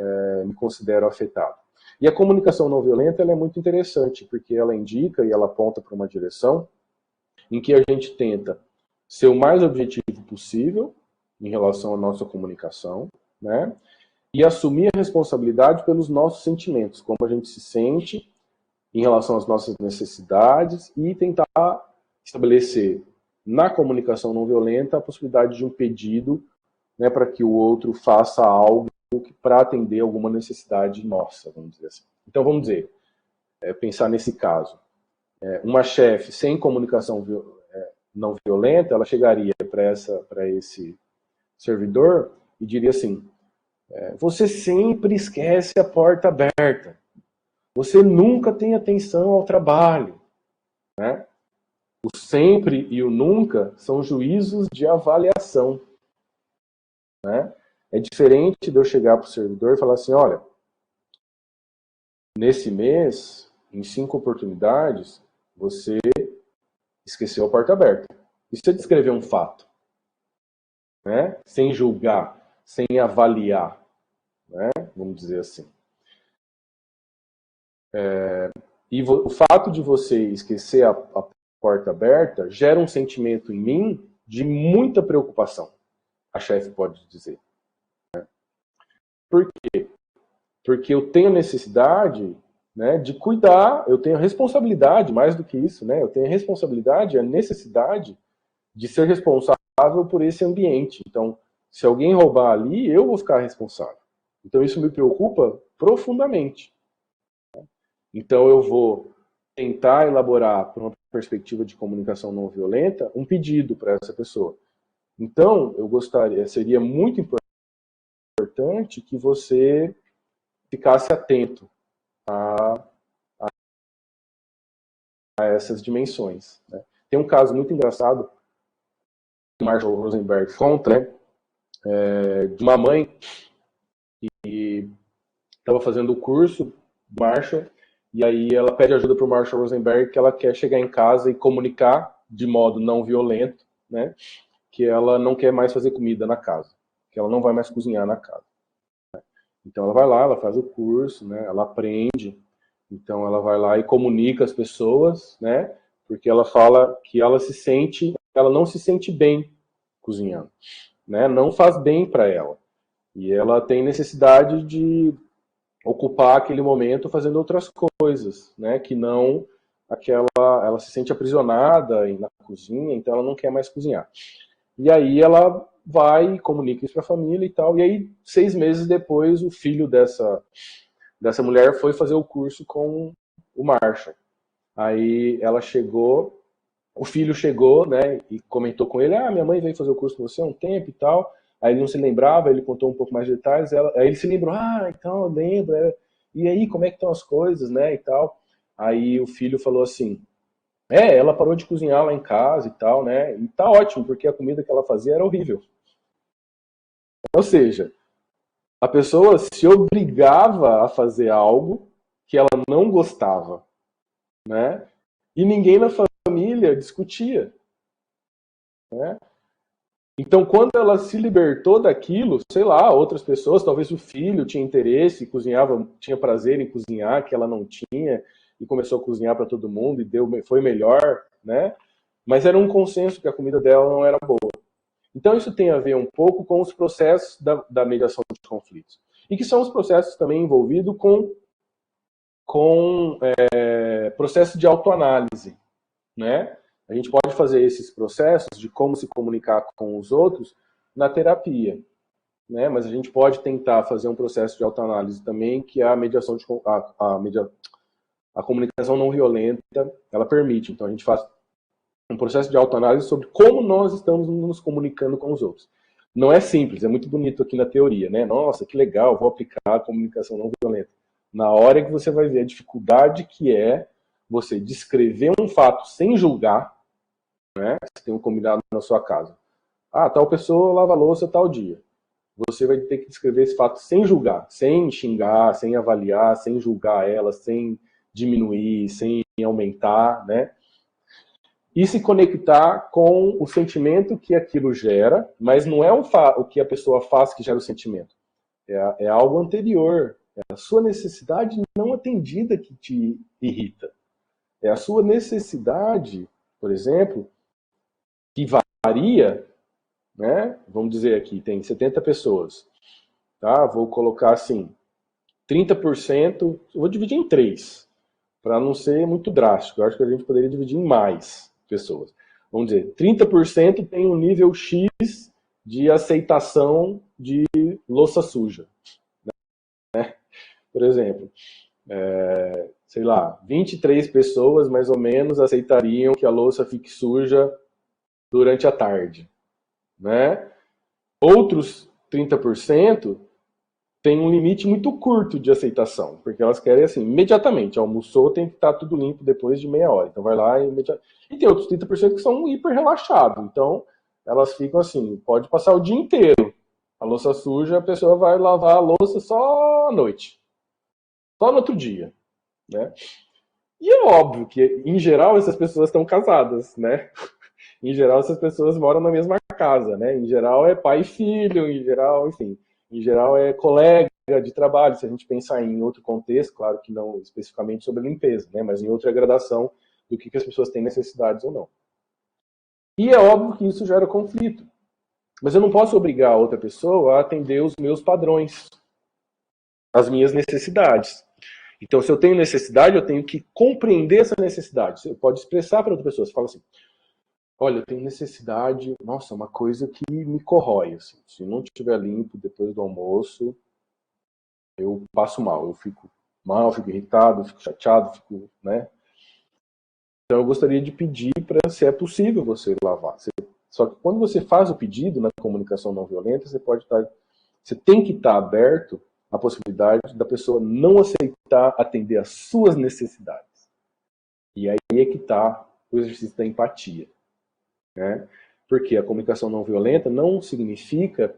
me considero afetado. E a comunicação não violenta ela é muito interessante, porque ela indica e ela aponta para uma direção em que a gente tenta ser o mais objetivo possível em relação à nossa comunicação, né? E assumir a responsabilidade pelos nossos sentimentos, como a gente se sente em relação às nossas necessidades e tentar estabelecer na comunicação não violenta, a possibilidade de um pedido, né, para que o outro faça algo para atender alguma necessidade nossa, vamos dizer assim. Então, vamos dizer, pensar nesse caso. Uma chefe sem comunicação não violenta, ela chegaria para esse servidor e diria assim, você sempre esquece a porta aberta, você nunca tem atenção ao trabalho, né? O sempre e o nunca são juízos de avaliação, né? É diferente de eu chegar para o servidor e falar assim, olha, nesse mês, em 5 oportunidades, você esqueceu a porta aberta. E se eu descrever um fato, né? Sem julgar, sem avaliar, né? Vamos dizer assim. E o fato de você esquecer a porta aberta gera um sentimento em mim de muita preocupação, a chefe pode dizer. Por quê? Porque eu tenho necessidade, né, de cuidar, eu tenho a responsabilidade, mais do que isso, né, eu tenho a responsabilidade, a necessidade de ser responsável por esse ambiente. Então, se alguém roubar ali, eu vou ficar responsável. Então, isso me preocupa profundamente. Então, eu vou tentar elaborar, por uma perspectiva de comunicação não violenta, um pedido para essa pessoa. Então, seria muito importante que você ficasse atento a essas dimensões, né? Tem um caso muito engraçado que o Marshall Rosenberg conta, né, de uma mãe que estava fazendo o curso do Marshall, e aí ela pede ajuda para o Marshall Rosenberg que ela quer chegar em casa e comunicar de modo não violento, né, que ela não quer mais fazer comida na casa, que ela não vai mais cozinhar na casa. Então ela vai lá, ela faz o curso, né, ela aprende, então ela vai lá e comunica às pessoas, né, porque ela fala que ela não se sente bem cozinhando, né, não faz bem para ela. E ela tem necessidade de ocupar aquele momento fazendo outras coisas, né, que não ela se sente aprisionada na cozinha, então ela não quer mais cozinhar. E aí ela vai e comunica isso para a família e tal, e aí 6 meses depois o filho dessa mulher foi fazer o curso com o Marshall. Aí ela chegou, o filho chegou, né, e comentou com ele, minha mãe veio fazer o curso com você há um tempo e tal. Aí ele não se lembrava, ele contou um pouco mais de detalhes, aí ele se lembrou, então eu lembro, e aí como é que estão as coisas, né, e tal. Aí o filho falou assim, ela parou de cozinhar lá em casa e tal, né, e tá ótimo, porque a comida que ela fazia era horrível. Ou seja, a pessoa se obrigava a fazer algo que ela não gostava, né, e ninguém na família discutia, né. Então, quando ela se libertou daquilo, sei lá, outras pessoas, talvez o filho tinha interesse, cozinhava, tinha prazer em cozinhar, que ela não tinha, e começou a cozinhar para todo mundo e foi melhor, né? Mas era um consenso que a comida dela não era boa. Então, isso tem a ver um pouco com os processos da mediação de conflitos. E que são os processos também envolvidos com processo de autoanálise, né? A gente pode fazer esses processos de como se comunicar com os outros na terapia, né? Mas a gente pode tentar fazer um processo de autoanálise também, que é a mediação a comunicação não violenta, ela permite. Então a gente faz um processo de autoanálise sobre como nós estamos nos comunicando com os outros. Não é simples, é muito bonito aqui na teoria, né? Nossa, que legal, vou aplicar a comunicação não violenta. Na hora que você vai ver a dificuldade que é você descrever um fato sem julgar, né? Você tem um combinado na sua casa. Tal pessoa lava a louça tal dia. Você vai ter que descrever esse fato sem julgar, sem xingar, sem avaliar, sem julgar ela, sem diminuir, sem aumentar, né? E se conectar com o sentimento que aquilo gera, mas não é o que a pessoa faz que gera o sentimento. É algo anterior. É a sua necessidade não atendida que te irrita. É a sua necessidade, por exemplo, que varia, né? Vamos dizer aqui, tem 70 pessoas. Tá? Vou colocar assim, 30%, eu vou dividir em 3, para não ser muito drástico. Eu acho que a gente poderia dividir em mais pessoas. vamos dizer, 30% tem um nível X de aceitação de louça suja. Né? Por exemplo, sei lá, 23 pessoas mais ou menos aceitariam que a louça fique suja durante a tarde. Né? Outros 30% tem um limite muito curto de aceitação, porque elas querem assim, imediatamente, almoçou, tem que estar tudo limpo depois de meia hora. Então vai lá e imediatamente. E tem outros 30% que são hiper relaxados. Então elas ficam assim, pode passar o dia inteiro. A louça suja, a pessoa vai lavar a louça só à noite. Só no outro dia. Né? E é óbvio que, em geral, essas pessoas estão casadas, né? Em geral, essas pessoas moram na mesma casa, né? Em geral, é pai e filho, em geral, enfim. Em geral, é colega de trabalho. Se a gente pensar em outro contexto, claro que não especificamente sobre limpeza, né? Mas em outra gradação do que as pessoas têm necessidades ou não. E é óbvio que isso gera conflito. Mas eu não posso obrigar a outra pessoa a atender os meus padrões, as minhas necessidades. Então, se eu tenho necessidade, eu tenho que compreender essa necessidade. Você pode expressar para outra pessoa. Você fala assim, olha, eu tenho necessidade, nossa, uma coisa que me corrói. Assim. Se não estiver limpo depois do almoço, eu passo mal. Eu fico mal, fico irritado, fico chateado, fico, né? Então, eu gostaria de pedir para, se é possível, você lavar. Só que quando você faz o pedido na comunicação não violenta, você tem que estar aberto à possibilidade da pessoa não aceitar atender às suas necessidades. E aí é que está o exercício da empatia. Né? Porque a comunicação não violenta não significa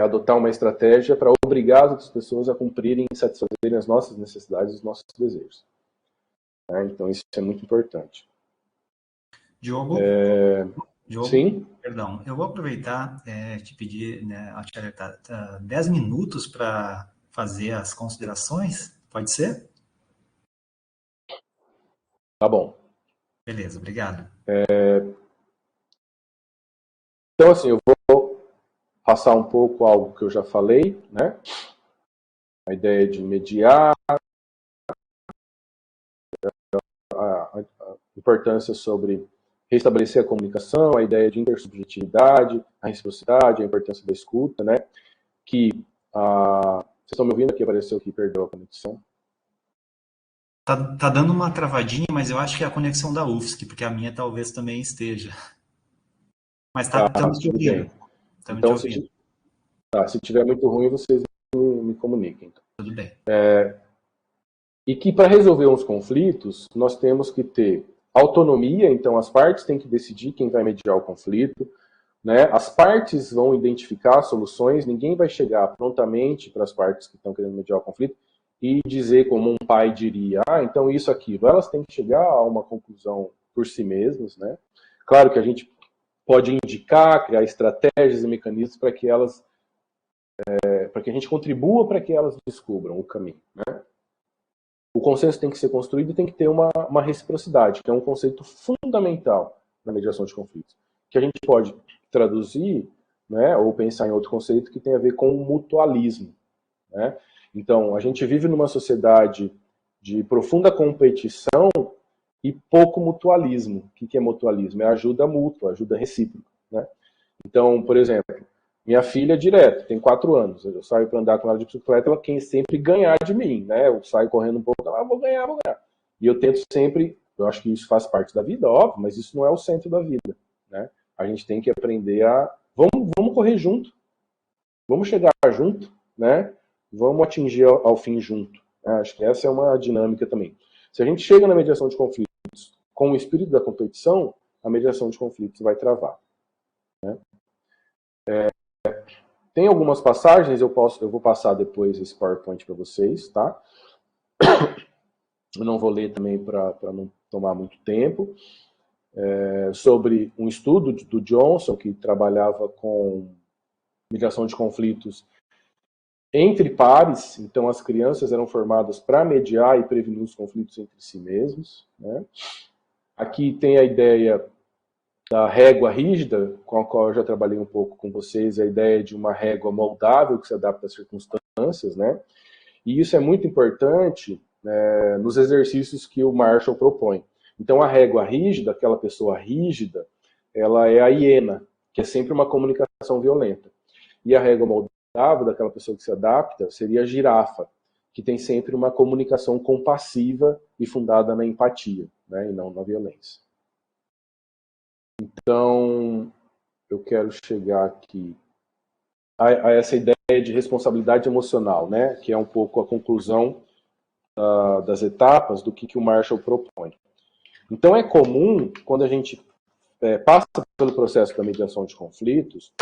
adotar uma estratégia para obrigar as outras pessoas a cumprirem e satisfazerem as nossas necessidades e os nossos desejos. Né? Então isso é muito importante. Diogo, Sim? Perdão, eu vou aproveitar te pedir, né, 10 minutos para fazer as considerações, pode ser? Tá bom. Beleza, obrigado. Então, assim, eu vou passar um pouco algo que eu já falei, né? A ideia de mediar, a importância sobre restabelecer a comunicação, a ideia de intersubjetividade, a reciprocidade, a importância da escuta, né? Que vocês estão me ouvindo aqui? Apareceu que perdeu a conexão. Tá dando uma travadinha, mas eu acho que é a conexão da UFSC, porque a minha talvez também esteja. Mas estamos te Tudo ouvindo. bem. Estamos te Então, ouvindo. se tiver muito ruim, vocês me comuniquem. Tudo bem. E que para resolver uns conflitos, nós temos que ter autonomia, então as partes têm que decidir quem vai mediar o conflito, né? As partes vão identificar soluções, ninguém vai chegar prontamente para as partes que estão querendo mediar o conflito e dizer como um pai diria, então isso, aquilo. Elas têm que chegar a uma conclusão por si mesmas, né? Claro que a gente pode indicar, criar estratégias e mecanismos para que elas, para que a gente contribua para que elas descubram o caminho, né? O consenso tem que ser construído e tem que ter uma reciprocidade, que é um conceito fundamental na mediação de conflitos, que a gente pode traduzir, né, ou pensar em outro conceito que tem a ver com o mutualismo. Né? Então, a gente vive numa sociedade de profunda competição e pouco mutualismo. O que é mutualismo? É ajuda mútua, ajuda recíproca. Né? Então, por exemplo, minha filha direto, tem 4 anos. Eu saio para andar com ela de bicicleta, ela quer sempre ganhar de mim, né? Eu saio correndo um pouco, ela, vou ganhar. E eu tento sempre, eu acho que isso faz parte da vida, óbvio, mas isso não é o centro da vida, né? A gente tem que aprender vamos correr junto, vamos chegar junto, né? Vamos atingir ao fim junto. Né? Acho que essa é uma dinâmica também. Se a gente chega na mediação de conflitos com o espírito da competição, a mediação de conflitos vai travar. Né? Tem algumas passagens, eu vou passar depois esse PowerPoint para vocês, tá? Eu não vou ler também para não tomar muito tempo. Sobre um estudo do Johnson, que trabalhava com mediação de conflitos entre pares, então as crianças eram formadas para mediar e prevenir os conflitos entre si mesmos. Né? Aqui tem a ideia da régua rígida, com a qual eu já trabalhei um pouco com vocês, a ideia de uma régua moldável que se adapta às circunstâncias, né? E isso é muito importante nos exercícios que o Marshall propõe. Então, a régua rígida, aquela pessoa rígida, ela é a hiena, que é sempre uma comunicação violenta. E a régua moldável, daquela pessoa que se adapta, seria a girafa, que tem sempre uma comunicação compassiva e fundada na empatia, né, e não na violência. Então, eu quero chegar aqui a essa ideia de responsabilidade emocional, né, que é um pouco a conclusão das etapas do que o Marshall propõe. Então, é comum, quando a gente passa pelo processo da mediação de conflitos,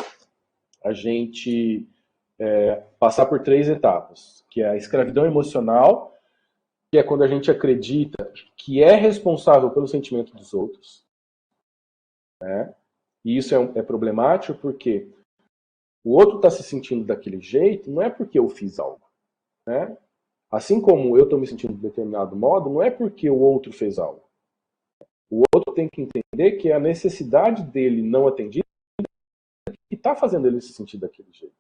a gente passar por 3 etapas, que é a escravidão emocional, que é quando a gente acredita que é responsável pelo sentimento dos outros, né? E isso é problemático porque o outro está se sentindo daquele jeito, não é porque eu fiz algo, né? Assim como eu estou me sentindo de determinado modo, não é porque o outro fez algo. O outro tem que entender que é a necessidade dele não atendida que está fazendo ele se sentir daquele jeito,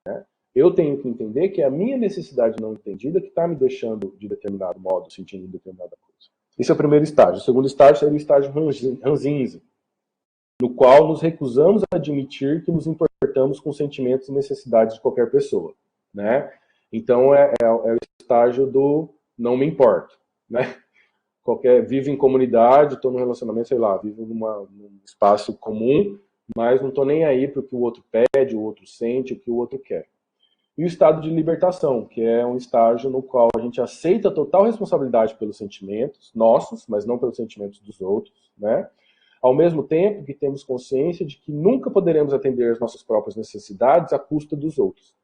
né? Eu tenho que entender que é a minha necessidade não entendida que está me deixando de determinado modo, sentindo determinada coisa. Esse é o primeiro estágio. O segundo estágio seria o estágio ranzinza, no qual nos recusamos a admitir que nos importamos com sentimentos e necessidades de qualquer pessoa, né? Então é o estágio do não me importo, né? Vivo em comunidade, estou num relacionamento, sei lá, vivo num espaço comum, mas não estou nem aí para o que o outro pede, o outro sente, o que o outro quer. E o estado de libertação, que é um estágio no qual a gente aceita a total responsabilidade pelos sentimentos nossos, mas não pelos sentimentos dos outros, né? Ao mesmo tempo que temos consciência de que nunca poderemos atender as nossas próprias necessidades à custa dos outros,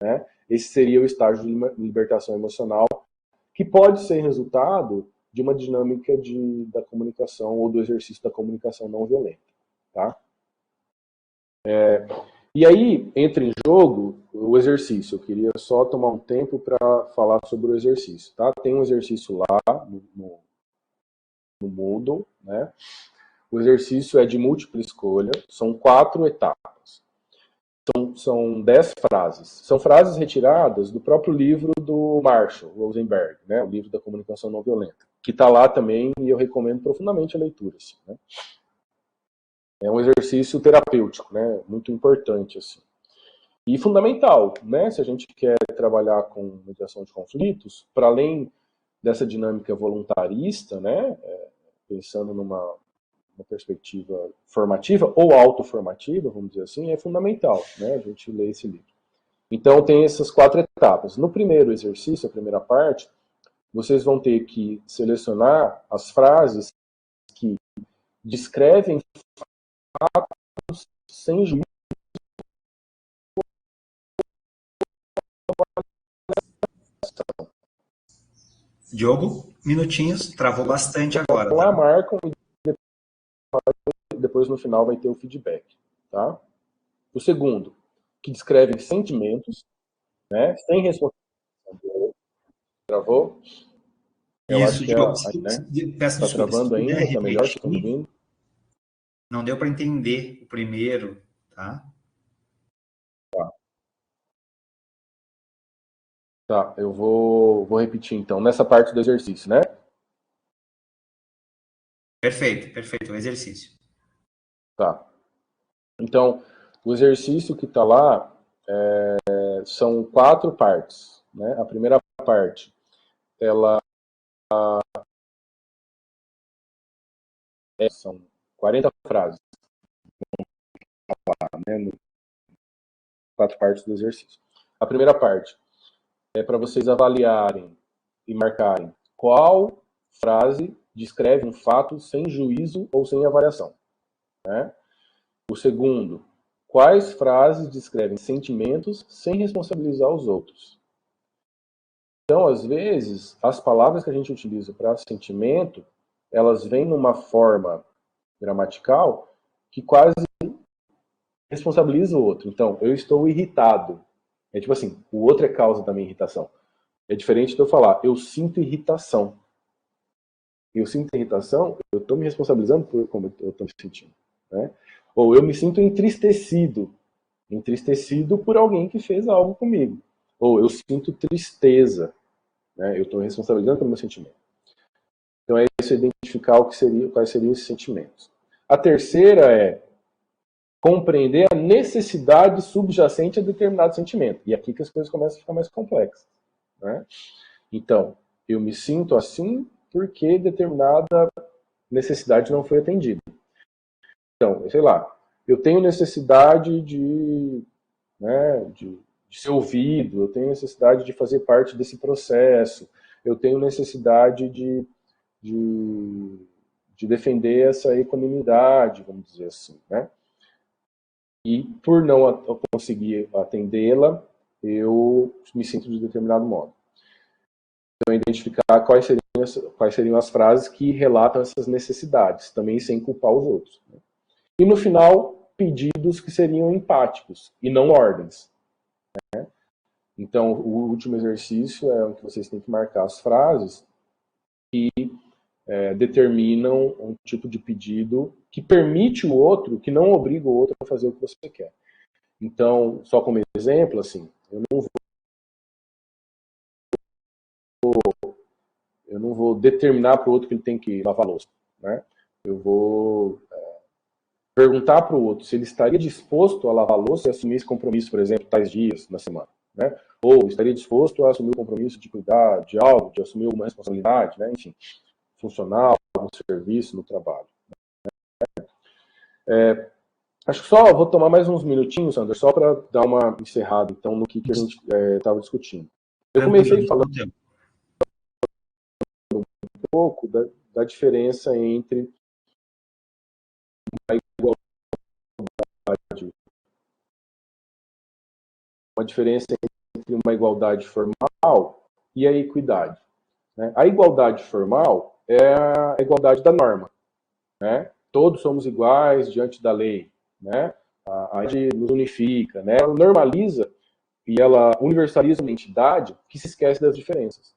né? Esse seria o estágio de libertação emocional, que pode ser resultado de uma dinâmica da comunicação ou do exercício da comunicação não violenta, tá? E aí entra em jogo o exercício. Eu queria só tomar um tempo para falar sobre o exercício, tá? Tem um exercício lá no Moodle, né? O exercício é de múltipla escolha, são 4 etapas. São 10 frases. São frases retiradas do próprio livro do Marshall Rosenberg, né? O livro da comunicação não violenta, que está lá também e eu recomendo profundamente a leitura. Assim, né? É um exercício terapêutico, né? Muito importante, assim. E fundamental, né? Se a gente quer trabalhar com mediação de conflitos, para além dessa dinâmica voluntarista, né? Pensando numa perspectiva formativa ou autoformativa, vamos dizer assim, é fundamental, né? A gente lê esse livro. Então tem essas 4 etapas. No primeiro exercício, a primeira parte, vocês vão ter que selecionar as frases que descrevem fatos sem juízo. Diogo, minutinhos, travou bastante agora, Lá tá? marcam e depois no final vai ter o feedback, tá? O segundo, que descrevem sentimentos, né? Sem responsabilidade. Travou? Eu acho Isso, que Diogo, né? peço Tá desculpas, se travando puder ainda? Tá melhor? Vocês estão me repetir, ouvindo? não deu para entender o primeiro, tá? Tá. Tá, eu vou repetir então, nessa parte do exercício, né? Perfeito, perfeito, o exercício. Tá. Então, o exercício que está lá são 4 partes, né? A primeira parte, ela são 40 frases, né? 4 partes do exercício. A primeira parte é para vocês avaliarem e marcarem qual frase descreve um fato sem juízo ou sem avaliação, né? O segundo, quais frases descrevem sentimentos sem responsabilizar os outros. Então, às vezes, as palavras que a gente utiliza para sentimento, elas vêm numa forma gramatical que quase responsabiliza o outro. Então, eu estou irritado. É tipo assim, o outro é causa da minha irritação. É diferente de eu falar, eu sinto irritação. Eu sinto irritação, eu estou me responsabilizando por como eu estou me sentindo, né? Ou eu me sinto entristecido. Entristecido por alguém que fez algo comigo. Ou eu sinto tristeza, né? Eu estou responsabilizando pelo meu sentimento. Então é isso, identificar quais seriam esses sentimentos. A terceira é compreender a necessidade subjacente a determinado sentimento. E é aqui que as coisas começam a ficar mais complexas, né? Então, eu me sinto assim porque determinada necessidade não foi atendida. Então, sei lá, eu tenho necessidade de ser ouvido, eu tenho necessidade de fazer parte desse processo, eu tenho necessidade de defender essa equanimidade, vamos dizer assim, né? E por não conseguir atendê-la, eu me sinto de determinado modo. Então, identificar quais seriam as frases que relatam essas necessidades, também sem culpar os outros. E no final, pedidos que seriam empáticos e não ordens. Né? Então, o último exercício é onde vocês têm que marcar as frases que determinam um tipo de pedido que permite o outro, que não obriga o outro a fazer o que você quer. Então, só como exemplo, assim, eu não vou determinar para o outro que ele tem que lavar a louça, né? Eu vou perguntar para o outro se ele estaria disposto a lavar a louça e assumir esse compromisso, por exemplo, tais dias na semana, né? Ou estaria disposto a assumir o compromisso de cuidar de algo, de assumir alguma responsabilidade, né? Enfim, funcional, no serviço, no trabalho. Acho que só vou tomar mais uns minutinhos, Sandra, só para dar uma encerrada, então, no que a gente estava discutindo. Eu comecei falando um pouco da diferença entre a igualdade, uma diferença entre uma igualdade formal e a equidade. Né? A igualdade formal é a igualdade da norma. Né? Todos somos iguais diante da lei. Né? A lei nos unifica. Né? Ela normaliza e ela universaliza uma entidade que se esquece das diferenças.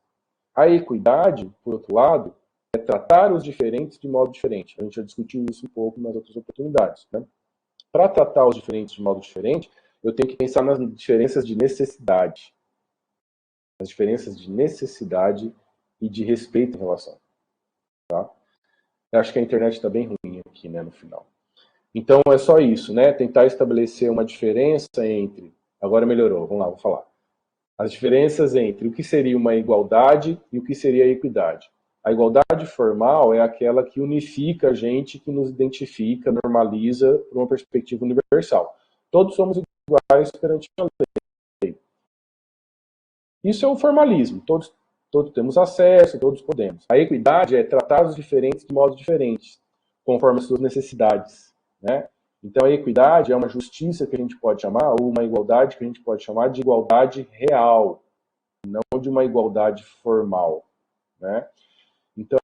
A equidade, por outro lado, é tratar os diferentes de modo diferente. A gente já discutiu isso um pouco nas outras oportunidades. Né? Para tratar os diferentes de modo diferente, eu tenho que pensar nas diferenças de necessidade. As diferenças de necessidade e de respeito em relação. Tá? Eu acho que a internet está bem ruim aqui, né, no final. Então é só isso, né? Tentar estabelecer uma diferença entre. Agora melhorou, vamos lá, vou falar. As diferenças entre o que seria uma igualdade e o que seria a equidade. A igualdade formal é aquela que unifica a gente, que nos identifica, normaliza por uma perspectiva universal. Todos somos iguais perante a lei. Isso é o formalismo. Todos temos acesso, todos podemos. A equidade é tratar os diferentes de modos diferentes, conforme as suas necessidades. Né? Então, a equidade é uma justiça que a gente pode chamar, ou uma igualdade que a gente pode chamar de igualdade real, não de uma igualdade formal. Né? Então,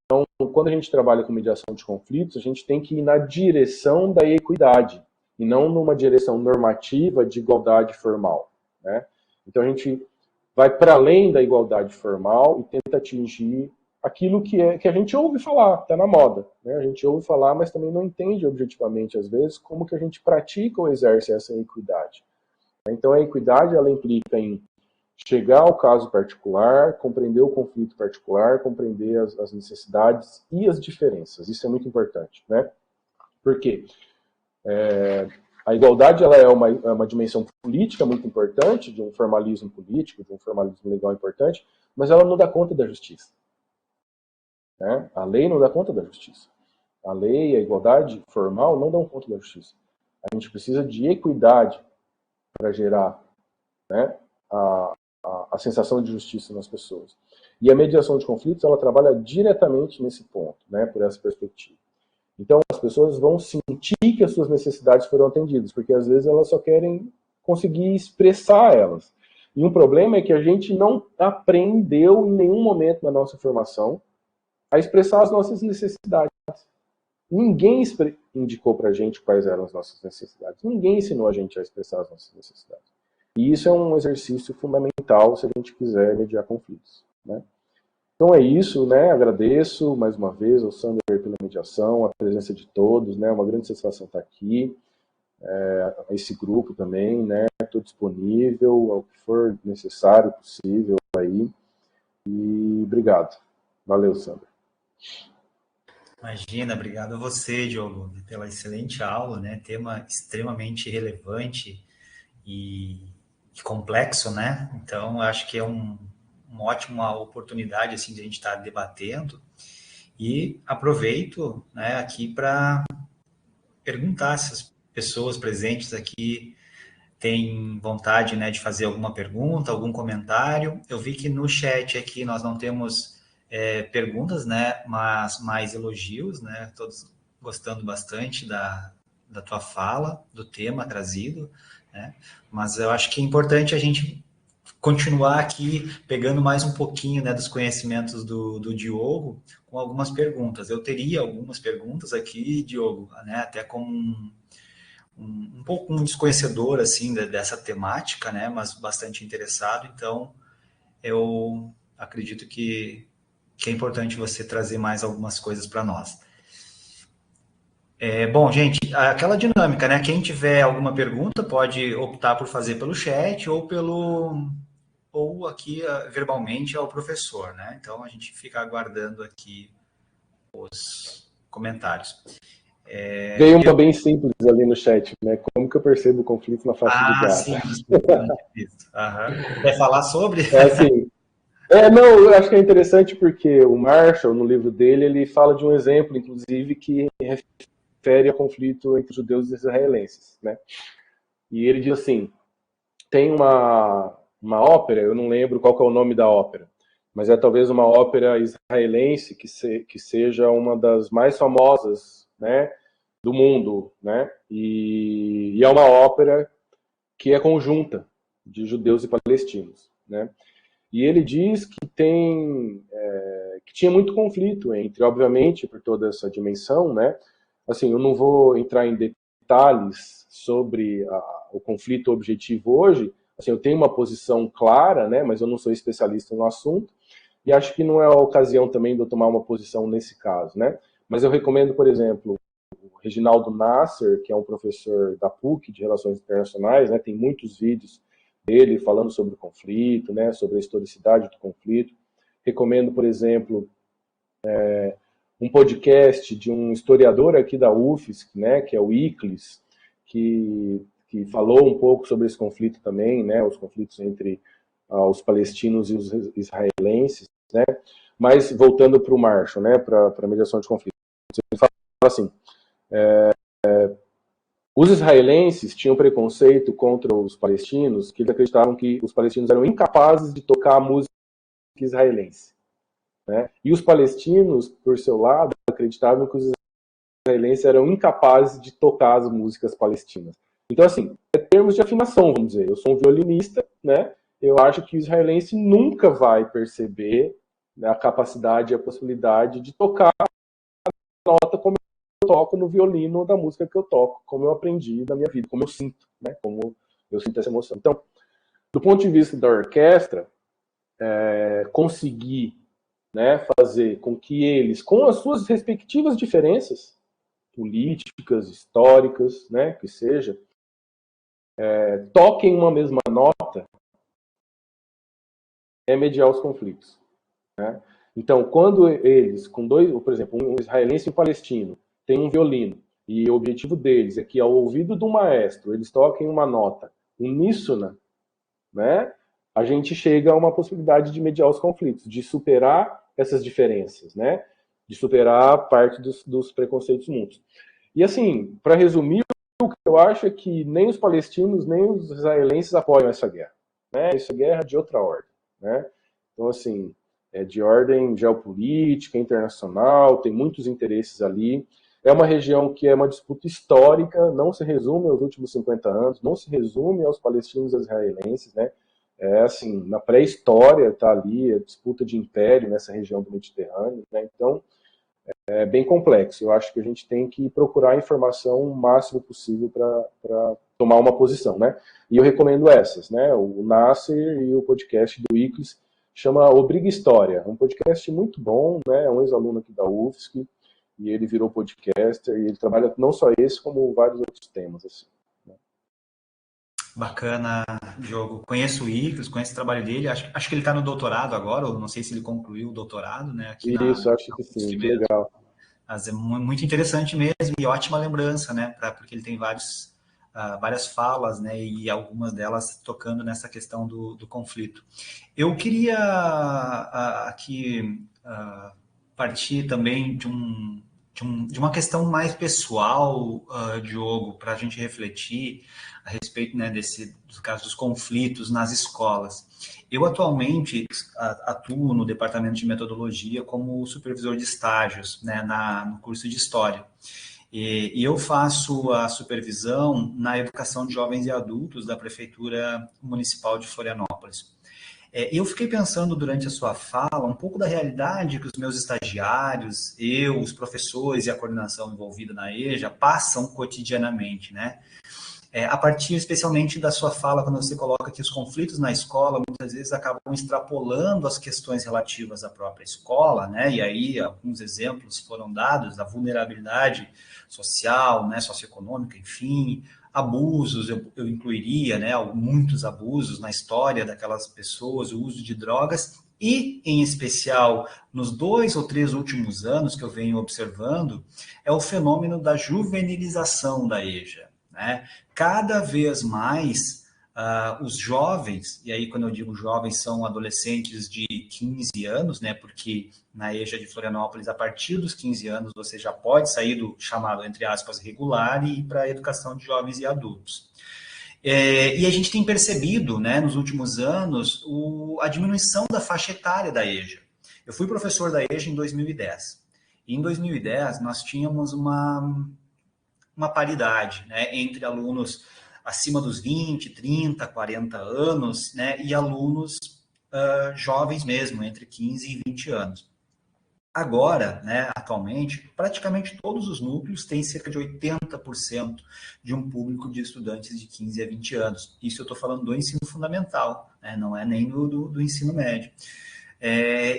quando a gente trabalha com mediação de conflitos, a gente tem que ir na direção da equidade, e não numa direção normativa de igualdade formal. Né? Então, a gente vai para além da igualdade formal e tenta atingir aquilo que a gente ouve falar, está na moda. Né? A gente ouve falar, mas também não entende objetivamente, às vezes, como que a gente pratica ou exerce essa equidade. Então, a equidade ela implica em chegar ao caso particular, compreender o conflito particular, compreender as necessidades e as diferenças. Isso é muito importante. Né? Por quê? A igualdade ela é uma dimensão política muito importante, de um formalismo político, de um formalismo legal importante, mas ela não dá conta da justiça. Né? A lei não dá conta da justiça. A lei e a igualdade formal não dão conta da justiça. A gente precisa de equidade para gerar, né, a sensação de justiça nas pessoas. E a mediação de conflitos ela trabalha diretamente nesse ponto, né, por essa perspectiva. Então, as pessoas vão sentir que as suas necessidades foram atendidas, porque às vezes elas só querem conseguir expressar elas. E um problema é que a gente não aprendeu em nenhum momento na nossa formação a expressar as nossas necessidades. Ninguém indicou para a gente quais eram as nossas necessidades. Ninguém ensinou a gente a expressar as nossas necessidades. E isso é um exercício fundamental se a gente quiser mediar conflitos. Né? Então é isso, né? Agradeço mais uma vez ao Sander pela mediação, a presença de todos, né? Uma grande satisfação estar aqui, esse grupo também, né? Estou disponível ao que for necessário, possível aí. E obrigado. Valeu, Sander. Imagina, obrigado a você, Diogo, pela excelente aula, né? Tema extremamente relevante e complexo, né? Então, acho que é uma ótima oportunidade, assim, de a gente estar debatendo. E aproveito, né, aqui para perguntar se as pessoas presentes aqui têm vontade, né, de fazer alguma pergunta, algum comentário. Eu vi que no chat aqui nós não temos perguntas, né, mas mais elogios, né, todos gostando bastante da tua fala, do tema trazido, né, mas eu acho que é importante a gente continuar aqui pegando mais um pouquinho, né, dos conhecimentos do Diogo com algumas perguntas. Eu teria algumas perguntas aqui, Diogo, né, até como um pouco um desconhecedor assim dessa temática, né, mas bastante interessado. Então, eu acredito que é importante você trazer mais algumas coisas para nós. Bom, gente, aquela dinâmica, né? Quem tiver alguma pergunta pode optar por fazer pelo chat ou aqui verbalmente ao professor, né? Então a gente fica aguardando aqui os comentários. Veio uma bem simples ali no chat, né? Como que eu percebo o conflito na faixa de Sim, Gaza? desculpa, eu não tinha visto. Aham. Quer falar sobre? É assim, não, eu acho que é interessante porque o Marshall, no livro dele, ele fala de um exemplo, inclusive, que refere ao conflito entre judeus e israelenses, né? E ele diz assim, tem uma ópera, eu não lembro qual que é o nome da ópera, mas é talvez uma ópera israelense que seja uma das mais famosas, né, do mundo, né? E é uma ópera que é conjunta de judeus e palestinos, né? E ele diz que tinha muito conflito entre, obviamente, por toda essa dimensão, né? Assim, eu não vou entrar em detalhes sobre o conflito objetivo hoje. Assim, eu tenho uma posição clara, né? Mas eu não sou especialista no assunto e acho que não é a ocasião também de eu tomar uma posição nesse caso, né? Mas eu recomendo, por exemplo, o Reginaldo Nasser, que é um professor da PUC de Relações Internacionais, né? Tem muitos vídeos dele falando sobre o conflito, né? Sobre a historicidade do conflito. Recomendo, por exemplo, um podcast de um historiador aqui da UFSC, né? Que é o Iclis, que falou um pouco sobre esse conflito também, né? Os conflitos entre os palestinos e os israelenses, né? Mas voltando para o Marshall, né? Para a mediação de conflito, ele fala assim: os israelenses tinham preconceito contra os palestinos, que eles acreditavam que os palestinos eram incapazes de tocar a música israelense, né? E os palestinos, por seu lado, acreditavam que os israelenses eram incapazes de tocar as músicas palestinas. Então, assim, é termos de afinação, vamos dizer. Eu sou um violinista, né? Eu acho que o israelense nunca vai perceber, né, a capacidade e a possibilidade de tocar a nota como eu toco no violino da música que eu toco, como eu aprendi na minha vida, como eu sinto, né? Como eu sinto essa emoção. Então, do ponto de vista da orquestra, conseguir, né, fazer com que eles, com as suas respectivas diferenças políticas, históricas, né, que seja, toquem uma mesma nota, é mediar os conflitos, né? Então, quando eles, com dois, por exemplo, um israelense e um palestino, tem um violino, e o objetivo deles é que, ao ouvido do maestro, eles toquem uma nota uníssona, né, a gente chega a uma possibilidade de mediar os conflitos, de superar essas diferenças, né, de superar parte dos preconceitos mútuos. E assim, para resumir, o que eu acho é que nem os palestinos nem os israelenses apoiam essa guerra, né? Essa guerra é de outra ordem, né? Então, assim, é de ordem geopolítica, internacional, tem muitos interesses ali. É uma região que é uma disputa histórica, não se resume aos últimos 50 anos, não se resume aos palestinos e aos israelenses, né? É assim, na pré-história está ali a disputa de império nessa região do Mediterrâneo, né? Então, é bem complexo. Eu acho que a gente tem que procurar a informação o máximo possível para tomar uma posição, né? E eu recomendo essas, né? O Nasser e o podcast do Iclis, chama Obriga História. É um podcast muito bom, né? É um ex-aluno aqui da UFSC e ele virou podcaster e ele trabalha não só esse, como vários outros temas, assim. Bacana, Diogo. Conheço o Ictus, conheço o trabalho dele. Acho que ele está no doutorado agora, ou não sei se ele concluiu o doutorado, né? Aqui na Isso, acho que UFSC sim, que mesmo. legal. Mas é muito interessante mesmo e ótima lembrança, né? Porque ele tem várias falas, né? E algumas delas tocando nessa questão do conflito. Eu queria aqui partir também de uma questão mais pessoal, Diogo, para a gente refletir a respeito, né, dos casos dos conflitos nas escolas. Eu atualmente atuo no departamento de metodologia como supervisor de estágios, né, no curso de História. E eu faço a supervisão na educação de jovens e adultos da Prefeitura Municipal de Florianópolis. Eu fiquei pensando durante a sua fala um pouco da realidade que os meus estagiários, eu, os professores e a coordenação envolvida na EJA passam cotidianamente, né? A partir especialmente da sua fala, quando você coloca que os conflitos na escola muitas vezes acabam extrapolando as questões relativas à própria escola, né? E aí alguns exemplos foram dados da vulnerabilidade social, né, socioeconômica, enfim, abusos, eu incluiria, né, muitos abusos na história daquelas pessoas, o uso de drogas e, em especial, nos 2 ou 3 últimos anos que eu venho observando, é o fenômeno da juvenilização da EJA, né? Cada vez mais os jovens, e aí quando eu digo jovens são adolescentes de 15 anos, né, porque na EJA de Florianópolis, a partir dos 15 anos, você já pode sair do chamado, entre aspas, regular e ir para a educação de jovens e adultos. E a gente tem percebido, né, nos últimos anos, a diminuição da faixa etária da EJA. Eu fui professor da EJA em 2010. E em 2010, nós tínhamos uma paridade, né, entre alunos acima dos 20, 30, 40 anos, né, e alunos jovens mesmo, entre 15 e 20 anos. Agora, né, atualmente, praticamente todos os núcleos têm cerca de 80% de um público de estudantes de 15 a 20 anos. Isso eu estou falando do ensino fundamental, né, não é nem do ensino médio.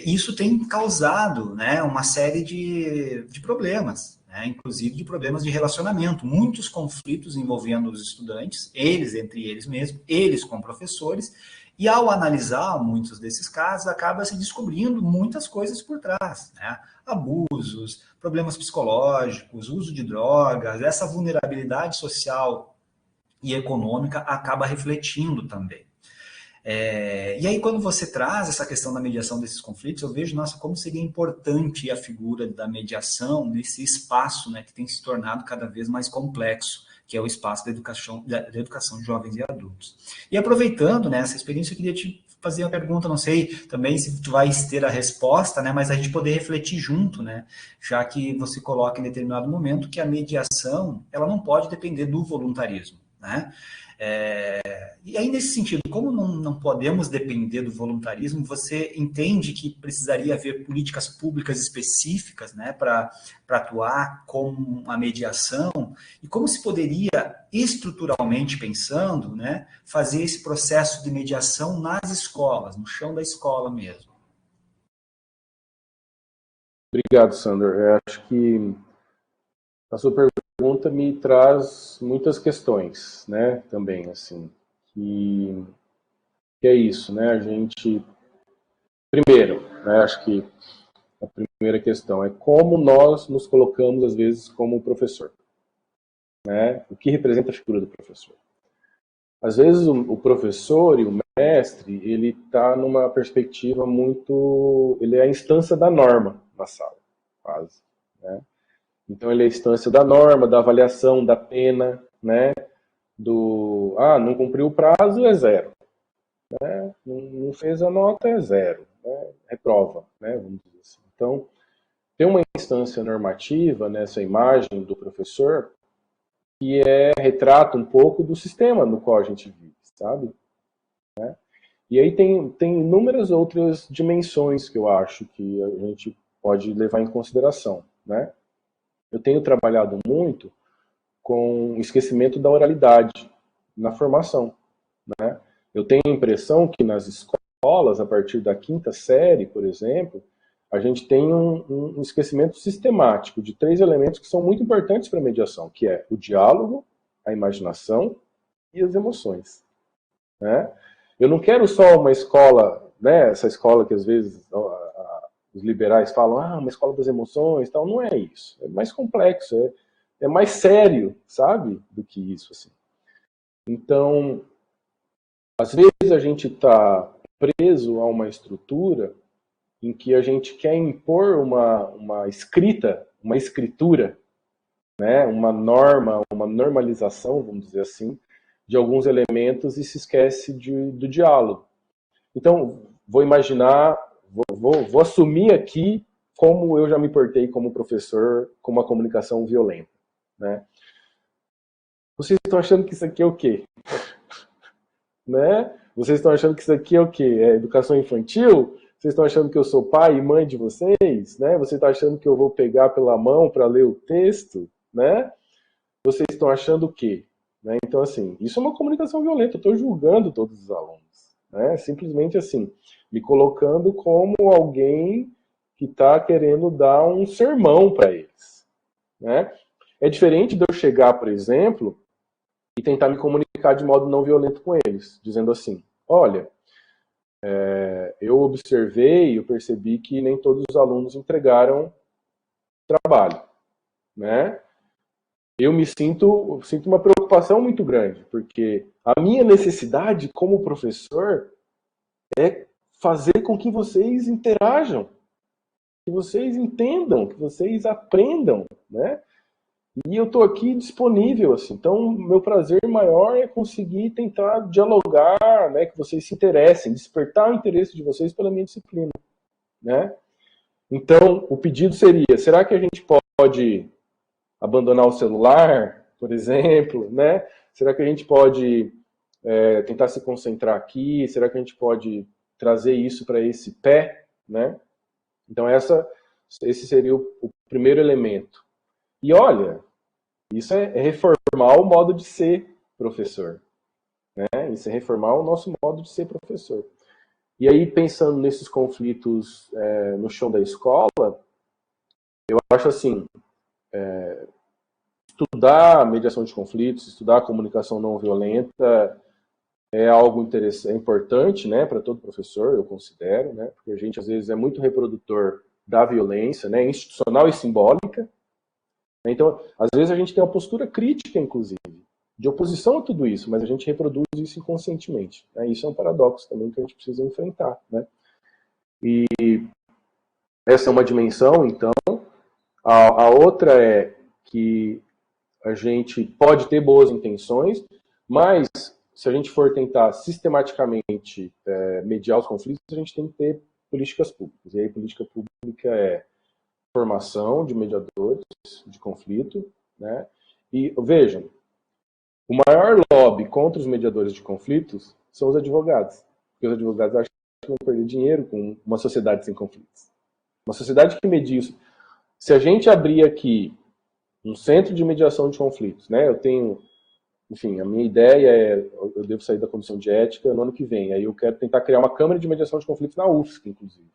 Isso tem causado, né, uma série de problemas, né, inclusive de problemas de relacionamento, muitos conflitos envolvendo os estudantes, eles entre eles mesmos, eles com professores, e ao analisar muitos desses casos, acaba se descobrindo muitas coisas por trás, né? Abusos, problemas psicológicos, uso de drogas, essa vulnerabilidade social e econômica acaba refletindo também. E aí, quando você traz essa questão da mediação desses conflitos, eu vejo, nossa, como seria importante a figura da mediação nesse espaço, né, que tem se tornado cada vez mais complexo, que é o espaço da educação de jovens e adultos. E aproveitando, né, essa experiência, eu queria te fazer uma pergunta, não sei também se tu vais ter a resposta, né, mas a gente poder refletir junto, né, já que você coloca em determinado momento que a mediação, ela não pode depender do voluntarismo, né? E aí, nesse sentido, como não podemos depender do voluntarismo, você entende que precisaria haver políticas públicas específicas, né, para atuar com a mediação? E como se poderia, estruturalmente pensando, né, fazer esse processo de mediação nas escolas, no chão da escola mesmo? Obrigado, Sandor. Eu acho que a sua pergunta me traz muitas questões, né, também, assim, que é isso, né, a gente, primeiro, né, acho que a primeira questão é como nós nos colocamos, às vezes, como professor, né, o que representa a figura do professor. Às vezes o professor e o mestre, ele está numa perspectiva muito, ele é a instância da norma na sala, quase, né. Então ele é a instância da norma, da avaliação, da pena, né? Não cumpriu o prazo, é zero. Né? Não fez a nota, é zero. Né? Reprova, né? Vamos dizer assim. Então, tem uma instância normativa nessa imagem do professor que retrata um pouco do sistema no qual a gente vive, sabe? Né? E aí tem inúmeras outras dimensões que eu acho que a gente pode levar em consideração, né? Eu tenho trabalhado muito com o esquecimento da oralidade na formação, né? Eu tenho a impressão que nas escolas, a partir da quinta série, por exemplo, a gente tem um esquecimento sistemático de 3 elementos que são muito importantes para a mediação, que é o diálogo, a imaginação e as emoções, né? Eu não quero só uma escola, né, essa escola que às vezes os liberais falam, uma escola das emoções, tal, não é isso. É mais complexo, é mais sério, sabe, do que isso, assim. Então, às vezes a gente está preso a uma estrutura em que a gente quer impor uma escritura, né, uma norma, uma normalização, vamos dizer assim, de alguns elementos e se esquece do diálogo. Então, vou imaginar, vou assumir aqui como eu já me portei como professor com uma comunicação violenta, né? Vocês estão achando que isso aqui é o quê? Né? Vocês estão achando que isso aqui é o quê? É educação infantil? Vocês estão achando que eu sou pai e mãe de vocês? Né? Você está achando que eu vou pegar pela mão para ler o texto? Né? Vocês estão achando o quê? Né? Então, assim, isso é uma comunicação violenta. Eu estou julgando todos os alunos. Né? Simplesmente assim, me colocando como alguém que está querendo dar um sermão para eles. Né? É diferente de eu chegar, por exemplo, e tentar me comunicar de modo não violento com eles, dizendo assim, olha, eu observei, eu percebi que nem todos os alunos entregaram trabalho, né? Eu sinto uma preocupação muito grande, porque a minha necessidade como professor é fazer com que vocês interajam, que vocês entendam, que vocês aprendam, né? E eu estou aqui disponível, assim. Então, meu prazer maior é conseguir tentar dialogar, né, que vocês se interessem, despertar o interesse de vocês pela minha disciplina, né? Então, o pedido seria: será que a gente pode abandonar o celular, por exemplo, né? Será que a gente pode tentar se concentrar aqui? Será que a gente pode trazer isso para esse pé, né? Então, esse seria o primeiro elemento. E olha, isso é reformar o modo de ser professor. Né? Isso é reformar o nosso modo de ser professor. E aí, pensando nesses conflitos no chão da escola, eu acho assim, estudar mediação de conflitos, estudar comunicação não violenta é algo interessante, é importante, né, para todo professor, eu considero, né, porque a gente às vezes é muito reprodutor da violência, né, institucional e simbólica. Então, às vezes a gente tem uma postura crítica, inclusive, de oposição a tudo isso, mas a gente reproduz isso inconscientemente. Né? Isso é um paradoxo também que a gente precisa enfrentar. Né? E essa é uma dimensão, então. A outra é que a gente pode ter boas intenções, mas se a gente for tentar sistematicamente mediar os conflitos, a gente tem que ter políticas públicas. E aí, política pública é formação de mediadores de conflito, né? E vejam, o maior lobby contra os mediadores de conflitos são os advogados. Porque os advogados acham que vão perder dinheiro com uma sociedade sem conflitos. Uma sociedade que media isso. Se a gente abrir aqui um centro de mediação de conflitos, né? Eu tenho, enfim, a minha ideia é, eu devo sair da comissão de ética no ano que vem. Aí eu quero tentar criar uma câmara de mediação de conflitos na UFSC, inclusive,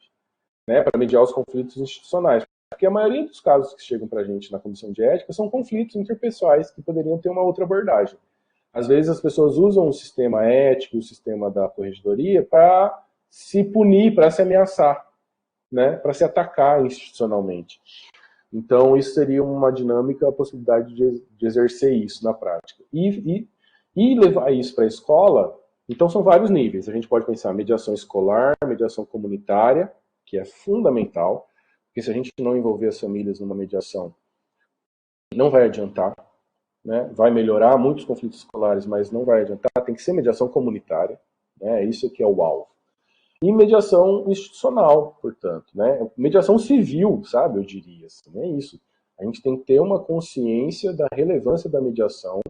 né? Para mediar os conflitos institucionais. Porque a maioria dos casos que chegam para a gente na comissão de ética são conflitos interpessoais que poderiam ter uma outra abordagem. Às vezes as pessoas usam o sistema ético, o sistema da corregedoria para se punir, para se ameaçar, né? Para se atacar institucionalmente. Então isso seria uma dinâmica, a possibilidade de exercer isso na prática. E levar isso para a escola, então são vários níveis. A gente pode pensar mediação escolar, mediação comunitária, que é fundamental, porque se a gente não envolver as famílias numa mediação, não vai adiantar, né? Vai melhorar muitos conflitos escolares, mas não vai adiantar. Tem que ser mediação comunitária, né? Isso que é o alvo. E mediação institucional, portanto, né? Mediação civil, sabe? Eu diria assim, é isso. A gente tem que ter uma consciência da relevância da mediação,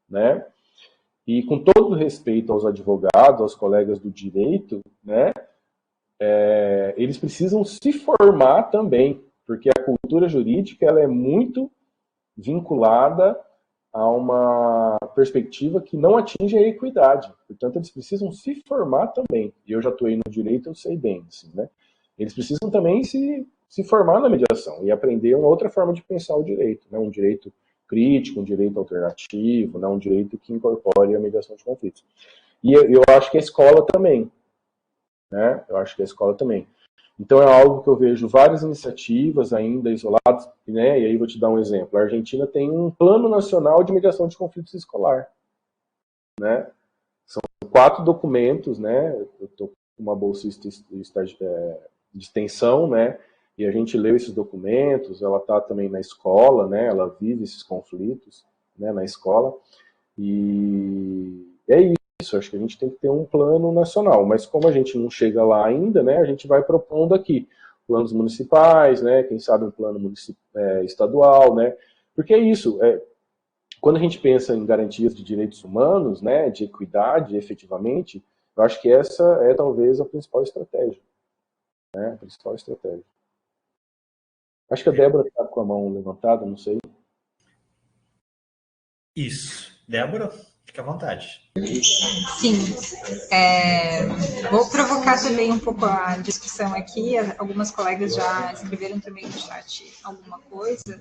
né? E com todo respeito aos advogados, aos colegas do direito, né? Eles precisam se formar também, porque a cultura jurídica ela é muito vinculada a uma perspectiva que não atinge a equidade. Portanto, eles precisam se formar também. E eu já atuei no direito, eu sei bem. Assim, né? Eles precisam também se formar na mediação e aprender uma outra forma de pensar o direito. Né? Um direito crítico, um direito alternativo, né? Um direito que incorpore a mediação de conflitos. E eu acho que a escola também. Né? Eu acho que a escola também. Então é algo que eu vejo várias iniciativas ainda isoladas, né? E aí vou te dar um exemplo. A Argentina tem um Plano Nacional de Mediação de Conflitos Escolar, né? São 4 documentos, né? Eu estou com uma bolsista de extensão, né? E a gente leu esses documentos, ela está também na escola, né? Ela vive esses conflitos, né, na escola. E é isso, acho que a gente tem que ter um plano nacional, mas como a gente não chega lá ainda, né, a gente vai propondo aqui planos municipais, né, quem sabe um plano estadual, né, porque é isso, quando a gente pensa em garantias de direitos humanos, né, de equidade, efetivamente, eu acho que essa é talvez a principal estratégia, né, a principal estratégia. Acho que a Débora está com a mão levantada, não sei. Isso. Débora, fique à vontade. Sim. Vou provocar também um pouco a discussão aqui. Algumas colegas já escreveram também no chat alguma coisa.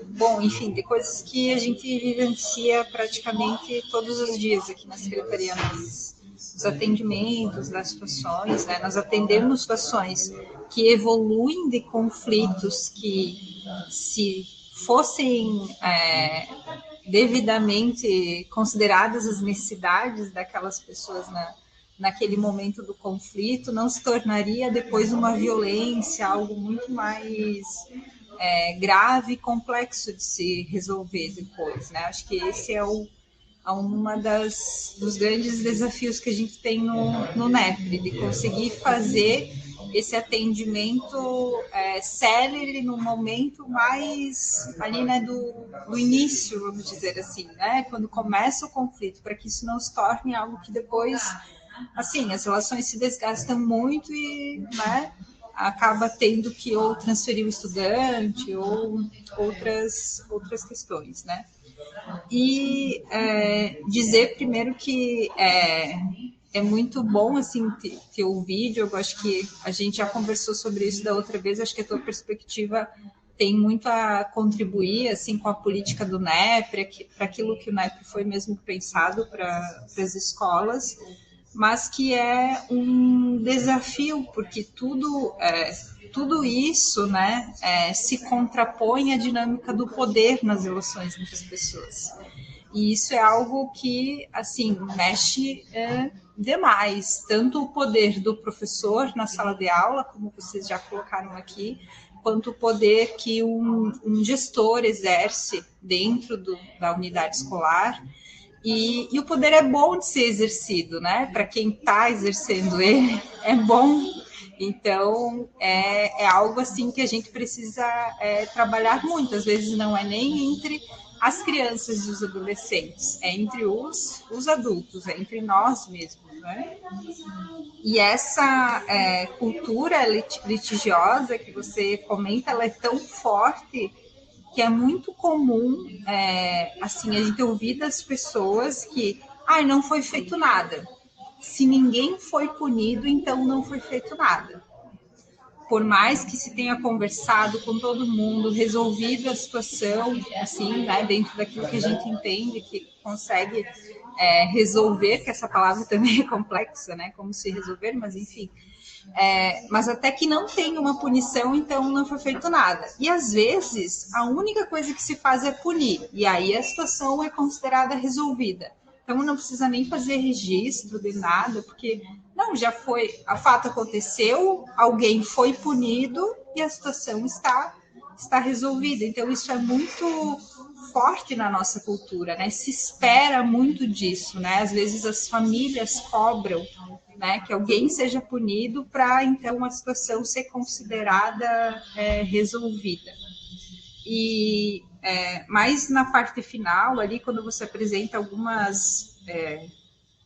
Bom, enfim, de coisas que a gente vivencia praticamente todos os dias aqui na Secretaria, nos atendimentos, das situações, né? Nós atendemos situações que evoluem de conflitos que, se fossem devidamente consideradas as necessidades daquelas pessoas naquele momento do conflito, não se tornaria depois uma violência, algo muito mais grave e complexo de se resolver depois, né? Acho que esse é uma dos grandes desafios que a gente tem no NEPRE, de conseguir fazer esse atendimento célere no momento mais ali, né, do início, vamos dizer assim, né, quando começa o conflito, para que isso não se torne algo que depois, assim, as relações se desgastam muito e, né, acaba tendo que ou transferir o estudante ou outras questões, né. E dizer primeiro que é muito bom assim ter o vídeo. Eu acho que a gente já conversou sobre isso da outra vez. Acho que a tua perspectiva tem muito a contribuir assim com a política do NEPRE, para aquilo que o NEPRE foi mesmo pensado para as escolas, mas que é um desafio, porque tudo isso, né, se contrapõe à dinâmica do poder nas relações entre as pessoas. E isso é algo que, assim, mexe demais, tanto o poder do professor na sala de aula, como vocês já colocaram aqui, quanto o poder que um gestor exerce dentro da unidade escolar. E o poder é bom de ser exercido, né? Para quem está exercendo ele, é bom. Então, é algo assim que a gente precisa trabalhar muito. Às vezes não é nem entre as crianças e os adolescentes, é entre os adultos, é entre nós mesmos, né? E essa cultura litigiosa que você comenta, ela é tão forte que é muito comum, assim, a gente ouvir das pessoas que, não foi feito nada. Se ninguém foi punido, então não foi feito nada. Por mais que se tenha conversado com todo mundo, resolvido a situação, assim, né, dentro daquilo que a gente entende, que consegue resolver, que essa palavra também é complexa, né, como se resolver, mas enfim, mas até que não tem uma punição, então não foi feito nada. E às vezes a única coisa que se faz é punir, e aí a situação é considerada resolvida. Então não precisa nem fazer registro de nada, porque não, já foi, o fato aconteceu, alguém foi punido e a situação está resolvida. Então isso é muito forte na nossa cultura, né? Se espera muito disso, né? Às vezes as famílias cobram, né, que alguém seja punido para então a situação ser considerada resolvida. E mais na parte final ali, quando você apresenta algumas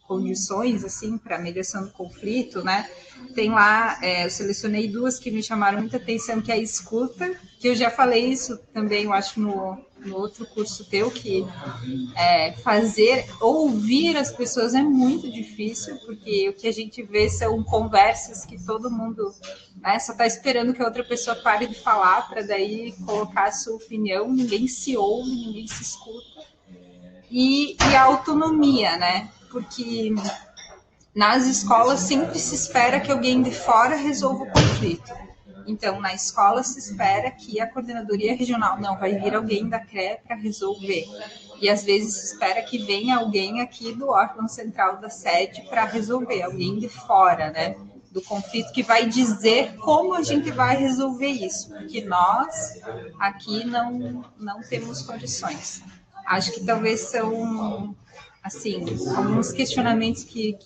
condições assim para mediação do conflito, né? Tem lá, eu selecionei 2 que me chamaram muita atenção, que é a escuta, que eu já falei isso também, eu acho, no outro curso teu, que ouvir as pessoas é muito difícil, porque o que a gente vê são conversas que todo mundo, né, só está esperando que a outra pessoa pare de falar para daí colocar a sua opinião, ninguém se ouve, ninguém se escuta. E a autonomia, né? Porque nas escolas sempre se espera que alguém de fora resolva o conflito. Então, na escola se espera que a coordenadoria regional, não, vai vir alguém da CRE para resolver. E às vezes se espera que venha alguém aqui do órgão central da sede para resolver, alguém de fora, né, do conflito, que vai dizer como a gente vai resolver isso, porque nós aqui não temos condições. Acho que talvez são, assim, alguns questionamentos que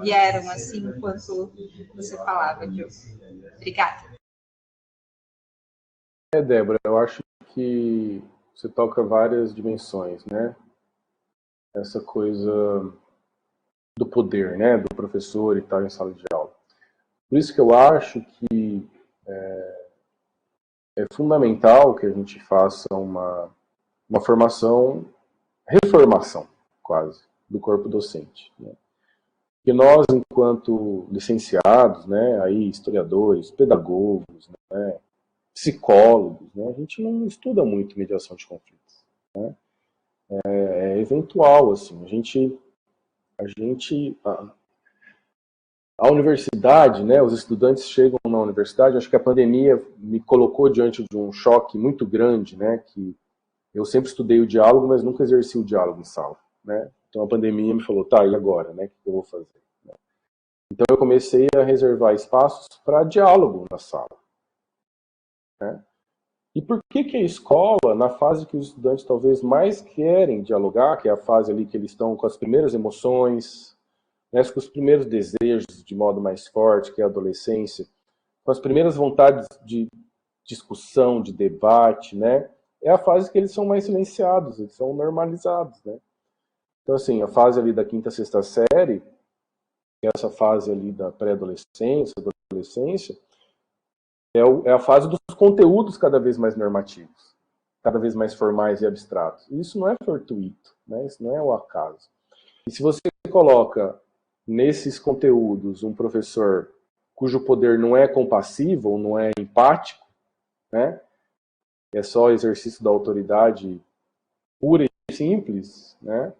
vieram, assim, enquanto você falava, Diogo. Obrigada. Débora, eu acho que você toca várias dimensões, né? Essa coisa do poder, né? Do professor e tal em sala de aula. Por isso que eu acho que é fundamental que a gente faça uma formação, reformação, quase, do corpo docente, né? Que nós, enquanto licenciados, né, aí historiadores, pedagogos, né, psicólogos, né, a gente não estuda muito mediação de conflitos, né? É eventual, assim, a universidade, né, os estudantes chegam na universidade, acho que a pandemia me colocou diante de um choque muito grande, né, que eu sempre estudei o diálogo, mas nunca exerci o diálogo em sala, né? Então a pandemia me falou, tá, e agora, né, o que eu vou fazer? Então eu comecei a reservar espaços para diálogo na sala, né? E por que a escola, na fase que os estudantes talvez mais querem dialogar, que é a fase ali que eles estão com as primeiras emoções, né, com os primeiros desejos de modo mais forte, que é a adolescência, com as primeiras vontades de discussão, de debate, né, é a fase que eles são mais silenciados, eles são normalizados, né? Então, assim, a fase ali da quinta, sexta série, que é essa fase ali da pré-adolescência, da adolescência, é a fase dos conteúdos cada vez mais normativos, cada vez mais formais e abstratos. E isso não é fortuito, né? Isso não é o acaso. E se você coloca nesses conteúdos um professor cujo poder não é compassivo ou não é empático, né? É só exercício da autoridade pura e simples, né?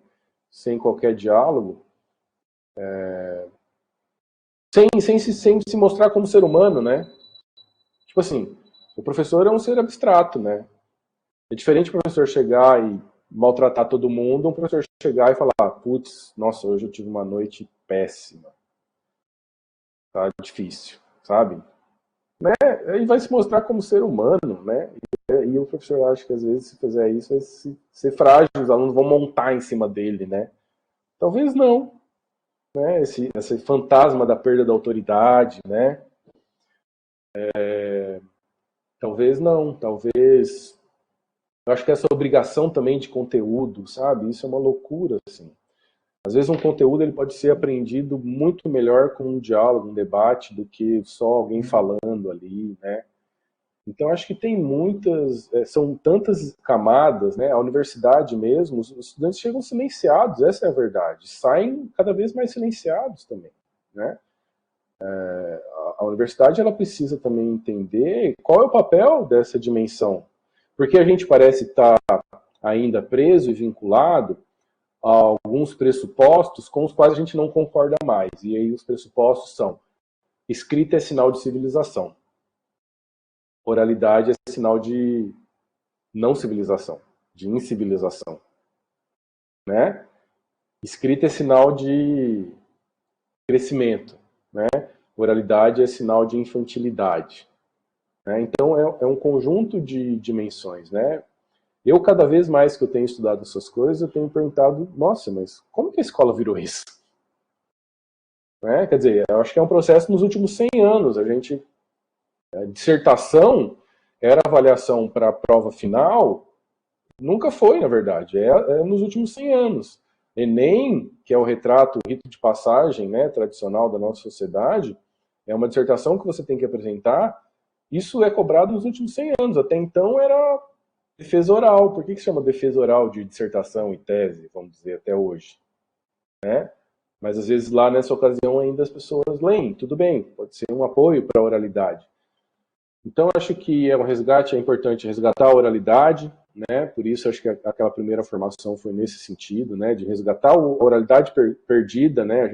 Sem qualquer diálogo, sem se mostrar como ser humano, né? Tipo assim, o professor é um ser abstrato, né? É diferente o professor chegar e maltratar todo mundo, um professor chegar e falar, putz, nossa, hoje eu tive uma noite péssima. Tá difícil, sabe? Né? Ele vai se mostrar como ser humano, né? E o professor acha que às vezes se fizer isso vai ser frágil, os alunos vão montar em cima dele, né? Talvez não, né? Esse fantasma da perda da autoridade, né? Talvez não, talvez... Eu acho que essa obrigação também de conteúdo, sabe? Isso é uma loucura, assim. Às vezes um conteúdo ele pode ser aprendido muito melhor com um diálogo, um debate, do que só alguém falando ali, né? Então acho que tem muitas, são tantas camadas, né? A universidade mesmo, os estudantes chegam silenciados, essa é a verdade. Saem cada vez mais silenciados também, né? A universidade ela precisa também entender qual é o papel dessa dimensão, porque a gente parece estar ainda preso e vinculado a alguns pressupostos com os quais a gente não concorda mais. E aí os pressupostos são: escrita é sinal de civilização, oralidade é sinal de não civilização, de incivilização, né? Escrita é sinal de crescimento, né? Oralidade é sinal de infantilidade, né? Então é um conjunto de dimensões, né? Eu, cada vez mais que eu tenho estudado essas coisas, eu tenho perguntado, nossa, mas como que a escola virou isso? Né? Quer dizer, eu acho que é um processo nos últimos 100 anos. A dissertação era avaliação para a prova final, nunca foi, na verdade, é nos últimos 100 anos. Enem, que é o retrato, o rito de passagem, né, tradicional da nossa sociedade, é uma dissertação que você tem que apresentar, isso é cobrado nos últimos 100 anos. Até então era defesa oral. Por que se chama defesa oral de dissertação e tese, vamos dizer, até hoje? Né? Mas às vezes lá nessa ocasião ainda as pessoas leem, tudo bem, pode ser um apoio para a oralidade. Então acho que o resgate é importante resgatar a oralidade, né? Por isso acho que aquela primeira formação foi nesse sentido, né? De resgatar a oralidade perdida, né?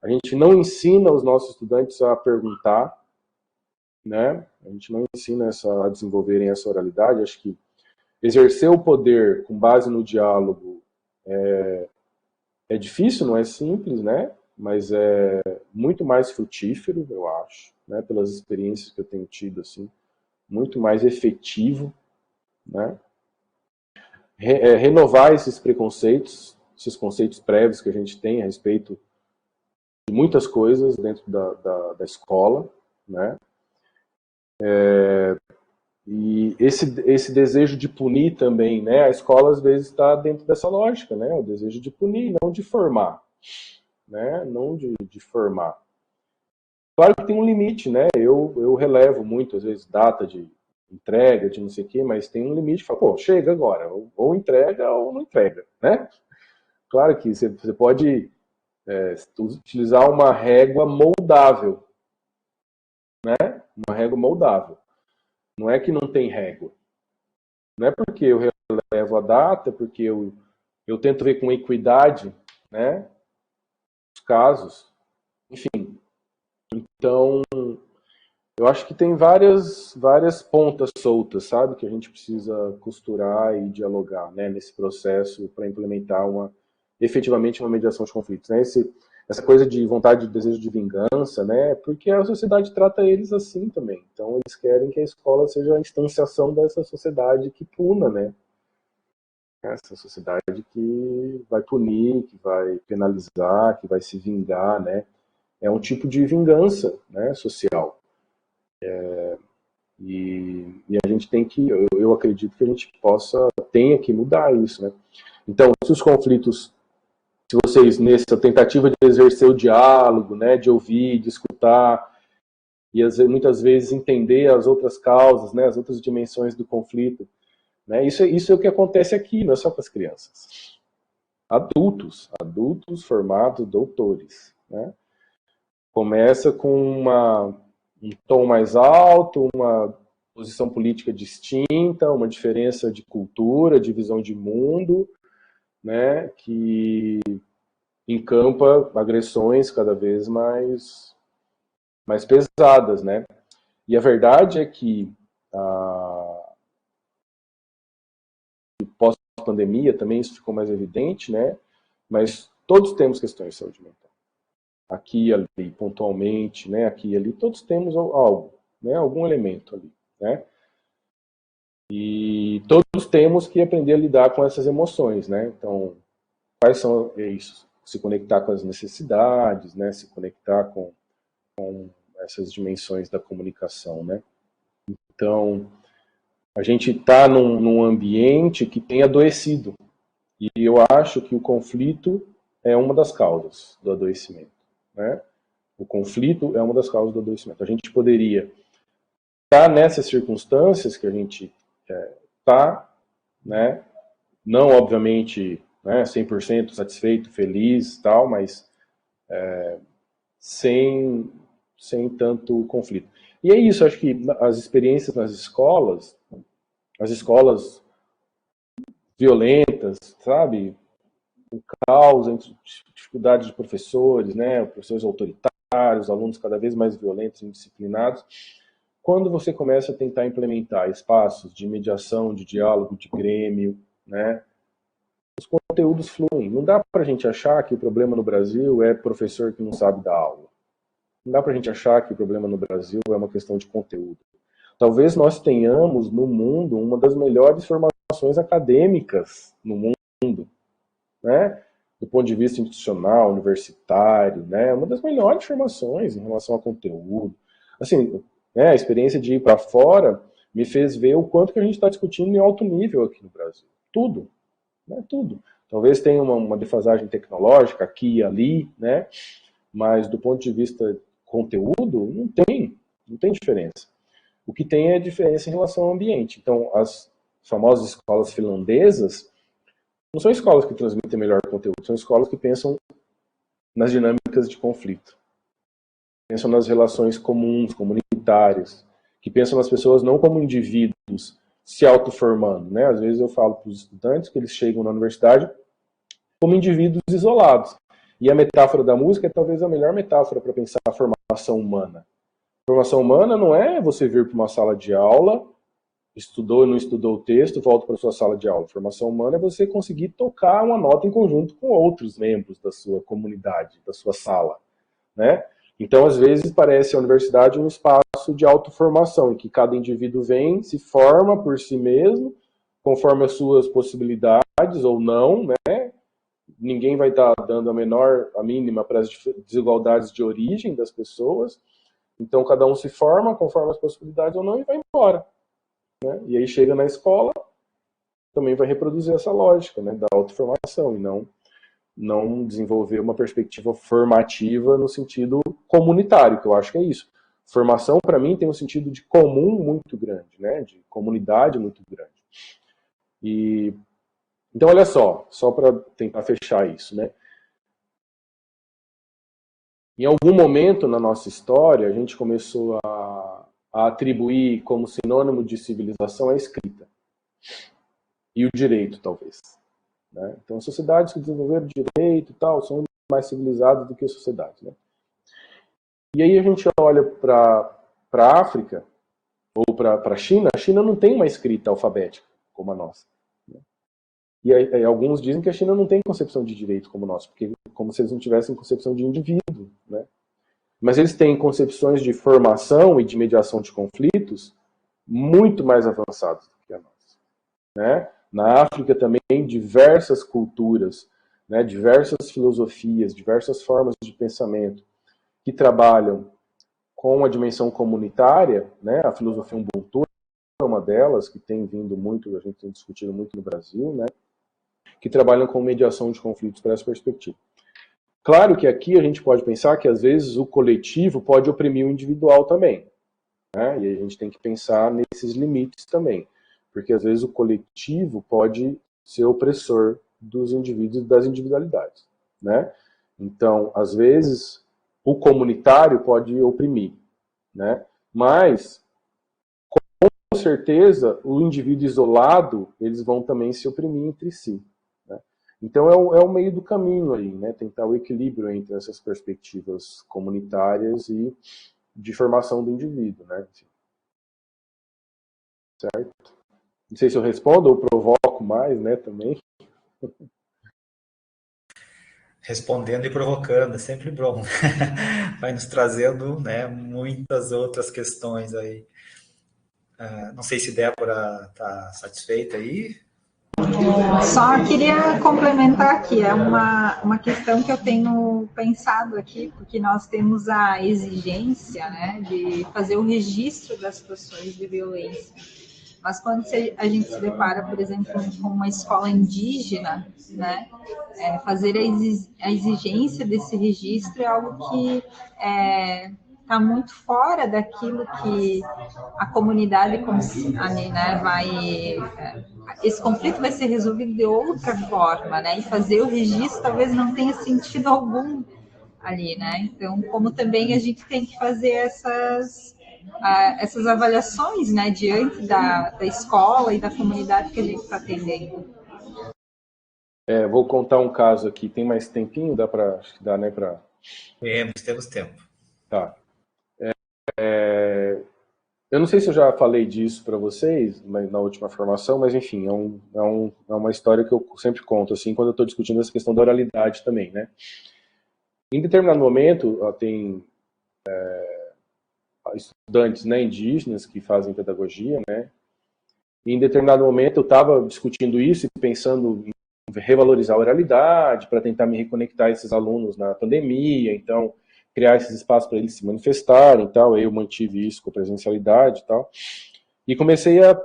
A gente não ensina os nossos estudantes a perguntar, né? A gente não ensina a desenvolverem essa oralidade. Acho que exercer o poder com base no diálogo é difícil, não é simples, né? Mas é muito mais frutífero, eu acho, né? Pelas experiências que eu tenho tido, assim, muito mais efetivo, né? Renovar esses preconceitos, esses conceitos prévios que a gente tem a respeito de muitas coisas dentro da escola, né? E esse desejo de punir também, né? A escola às vezes está dentro dessa lógica, né? O desejo de punir, não de formar, né? Não de formar. Claro que tem um limite, né? Eu relevo muito, às vezes, data de entrega, de não sei o quê, mas tem um limite. Fala, pô, chega agora, ou entrega ou não entrega, né? Claro que você pode utilizar uma régua moldável, né? Uma régua moldável. Não é que não tem régua. Não é porque eu relevo a data, porque eu tento ver com equidade, né, os casos. Enfim, então, eu acho que tem várias pontas soltas, sabe, que a gente precisa costurar e dialogar, né, nesse processo para implementar efetivamente uma mediação de conflitos, né? Essa coisa de vontade, de desejo de vingança, né? Porque a sociedade trata eles assim também. Então eles querem que a escola seja a instanciação dessa sociedade que puna, né? Essa sociedade que vai punir, que vai penalizar, que vai se vingar, né? É um tipo de vingança, né, social. E a gente tem que, eu acredito que a gente tenha que mudar isso, né? Então, se os conflitos, se vocês, nessa tentativa de exercer o diálogo, né, de ouvir, de escutar, e muitas vezes entender as outras causas, né, as outras dimensões do conflito, né, isso é o que acontece aqui, não é só com as crianças. Adultos formados, doutores, né? Começa com um tom mais alto, uma posição política distinta, uma diferença de cultura, de visão de mundo, né, que encampa agressões cada vez mais pesadas, né? E a verdade é que pós-pandemia também isso ficou mais evidente, né? Mas todos temos questões de saúde mental. Aqui e ali, pontualmente, né? Aqui e ali, todos temos algo, né? Algum elemento ali, né? E todos temos que aprender a lidar com essas emoções, né? Então, quais são isso? Se conectar com as necessidades, né? Se conectar com essas dimensões da comunicação, né? Então, a gente está num ambiente que tem adoecido. E eu acho que o conflito é uma das causas do adoecimento, né? O conflito é uma das causas do adoecimento. A gente poderia estar nessas circunstâncias que a gente está, né? Não, obviamente, né, 100% satisfeito, feliz, tal, mas sem tanto conflito. E é isso, acho que as experiências nas escolas, as escolas violentas, sabe, o caos, dificuldades de professores, né, professores autoritários, alunos cada vez mais violentos e indisciplinados, quando você começa a tentar implementar espaços de mediação, de diálogo, de grêmio, né, os conteúdos fluem. Não dá para a gente achar que o problema no Brasil é professor que não sabe dar aula. Não dá para a gente achar que o problema no Brasil é uma questão de conteúdo. Talvez nós tenhamos no mundo uma das melhores formações acadêmicas no mundo, né? Do ponto de vista institucional, universitário, né? Uma das melhores formações em relação a conteúdo. Assim, né, a experiência de ir para fora me fez ver o quanto que a gente está discutindo em alto nível aqui no Brasil. Tudo, né? Tudo. Talvez tenha uma defasagem tecnológica aqui e ali, né? Mas do ponto de vista conteúdo, não tem diferença. O que tem é diferença em relação ao ambiente. Então, as famosas escolas finlandesas não são escolas que transmitem melhor conteúdo, são escolas que pensam nas dinâmicas de conflito, pensam nas relações comuns, comunitárias, que pensam nas pessoas não como indivíduos se autoformando, né? Às vezes eu falo para os estudantes que eles chegam na universidade como indivíduos isolados. E a metáfora da música é talvez a melhor metáfora para pensar a formação humana. A formação humana não é você vir para uma sala de aula, estudou ou não estudou o texto, volta para a sua sala de aula. A formação humana é você conseguir tocar uma nota em conjunto com outros membros da sua comunidade, da sua sala, né? Então, às vezes, parece a universidade um espaço de autoformação, em que cada indivíduo vem, se forma por si mesmo, conforme as suas possibilidades ou não, né? Ninguém vai estar dando a mínima para as desigualdades de origem das pessoas. Então, cada um se forma conforme as possibilidades ou não e vai embora, né? E aí chega na escola, também vai reproduzir essa lógica, né, da autoformação, e não desenvolver uma perspectiva formativa no sentido comunitário, que eu acho que é isso. Formação, para mim, tem um sentido de comum muito grande, né, de comunidade muito grande. Então, olha só para tentar fechar isso, né? Em algum momento na nossa história, a gente começou a atribuir como sinônimo de civilização a escrita. E o direito, talvez. Né? Então, as sociedades que desenvolveram direito e tal são mais civilizadas do que as sociedades. Né? E aí a gente olha para a África, ou para a China não tem uma escrita alfabética como a nossa. Né? E aí, alguns dizem que a China não tem concepção de direito como nós, porque como se eles não tivessem concepção de indivíduo. Né? Mas eles têm concepções de formação e de mediação de conflitos muito mais avançadas do que a nossa. Né? Na África também, diversas culturas, né, diversas filosofias, diversas formas de pensamento que trabalham com a dimensão comunitária, né, a filosofia Ubuntu é uma delas, que tem vindo muito, a gente tem discutido muito no Brasil, né, que trabalham com mediação de conflitos para essa perspectiva. Claro que aqui a gente pode pensar que às vezes o coletivo pode oprimir o individual também, né, e a gente tem que pensar nesses limites também. Porque, às vezes, o coletivo pode ser opressor dos indivíduos e das individualidades. Né? Então, às vezes, o comunitário pode oprimir. Né? Mas, com certeza, o indivíduo isolado, eles vão também se oprimir entre si. Né? Então, é o meio do caminho aí, né? Tentar o equilíbrio entre essas perspectivas comunitárias e de formação do indivíduo. Né? Certo? Não sei se eu respondo ou provoco mais, né, também. Respondendo e provocando, é sempre bom. Vai nos trazendo, né, muitas outras questões aí. Não sei se Débora está satisfeita aí. Só queria complementar aqui, é uma questão que eu tenho pensado aqui, porque nós temos a exigência, né, de fazer o registro das situações de violência. Mas quando a gente se depara, por exemplo, com uma escola indígena, né, fazer a exigência desse registro é algo que está muito fora daquilo que a comunidade ali, né, esse conflito vai ser resolvido de outra forma, né, e fazer o registro talvez não tenha sentido algum ali, né, então como também a gente tem que fazer essas avaliações, né, diante da escola e da comunidade que a gente está atendendo. Vou contar um caso aqui. Tem mais tempinho? Acho que dá, né, para... Temos tempo. Tá. Eu não sei se eu já falei disso para vocês na última formação, mas enfim, é uma história que eu sempre conto, assim, quando eu estou discutindo essa questão da oralidade também, né? Em determinado momento, tem estudantes, né, indígenas que fazem pedagogia, né? E em determinado momento eu estava discutindo isso e pensando em revalorizar a oralidade para tentar me reconectar a esses alunos na pandemia, então criar esses espaços para eles se manifestarem e tal. Aí eu mantive isso com a presencialidade e tal. E comecei a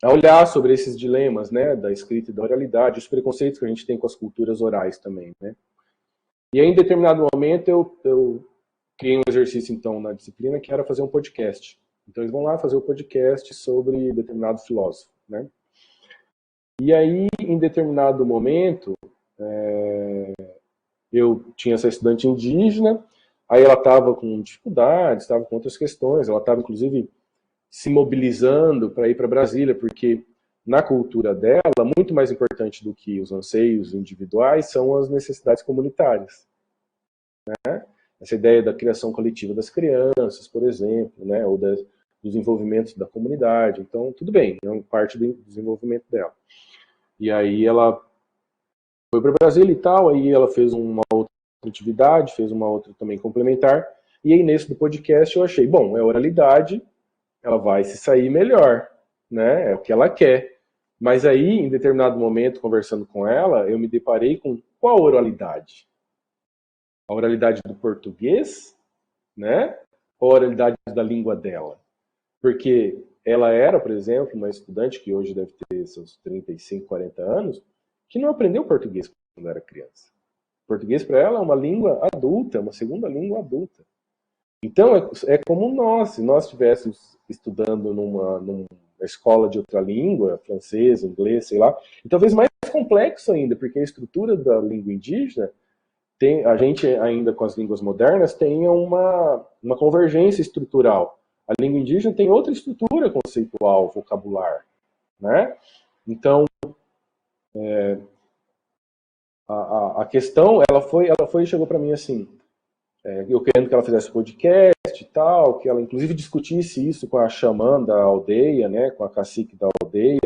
olhar sobre esses dilemas, né, da escrita e da oralidade, os preconceitos que a gente tem com as culturas orais também, né? E aí, em determinado momento, eu criei um exercício, então, na disciplina, que era fazer um podcast. Então, eles vão lá fazer o podcast sobre determinado filósofo, né? E aí, em determinado momento, eu tinha essa estudante indígena, aí ela estava com dificuldades, estava com outras questões, ela estava, inclusive, se mobilizando para ir para Brasília, porque na cultura dela, muito mais importante do que os anseios individuais são as necessidades comunitárias. né? Essa ideia da criação coletiva das crianças, por exemplo, né? Ou dos desenvolvimentos da comunidade. Então, tudo bem, é parte do desenvolvimento dela. E aí ela foi para o Brasil e tal, aí ela fez uma outra atividade, fez uma outra também complementar, e aí nesse do podcast eu achei, bom, é oralidade, ela vai se sair melhor, né? É o que ela quer. Mas aí, em determinado momento, conversando com ela, eu me deparei com qual oralidade? A oralidade do português, né? Ou a oralidade da língua dela? Porque ela era, por exemplo, uma estudante que hoje deve ter seus 35, 40 anos, que não aprendeu português quando era criança. O português para ela é uma língua adulta, uma segunda língua adulta. Então é como nós, se nós estivéssemos estudando numa escola de outra língua, francês, inglês, sei lá, e talvez mais complexo ainda, porque a estrutura da língua indígena, a gente ainda com as línguas modernas tem uma convergência estrutural. A língua indígena tem outra estrutura conceitual, vocabular, né? Então, a questão, ela foi e chegou para mim assim, eu querendo que ela fizesse podcast e tal, que ela inclusive discutisse isso com a xamã da aldeia, né, com a cacique da aldeia,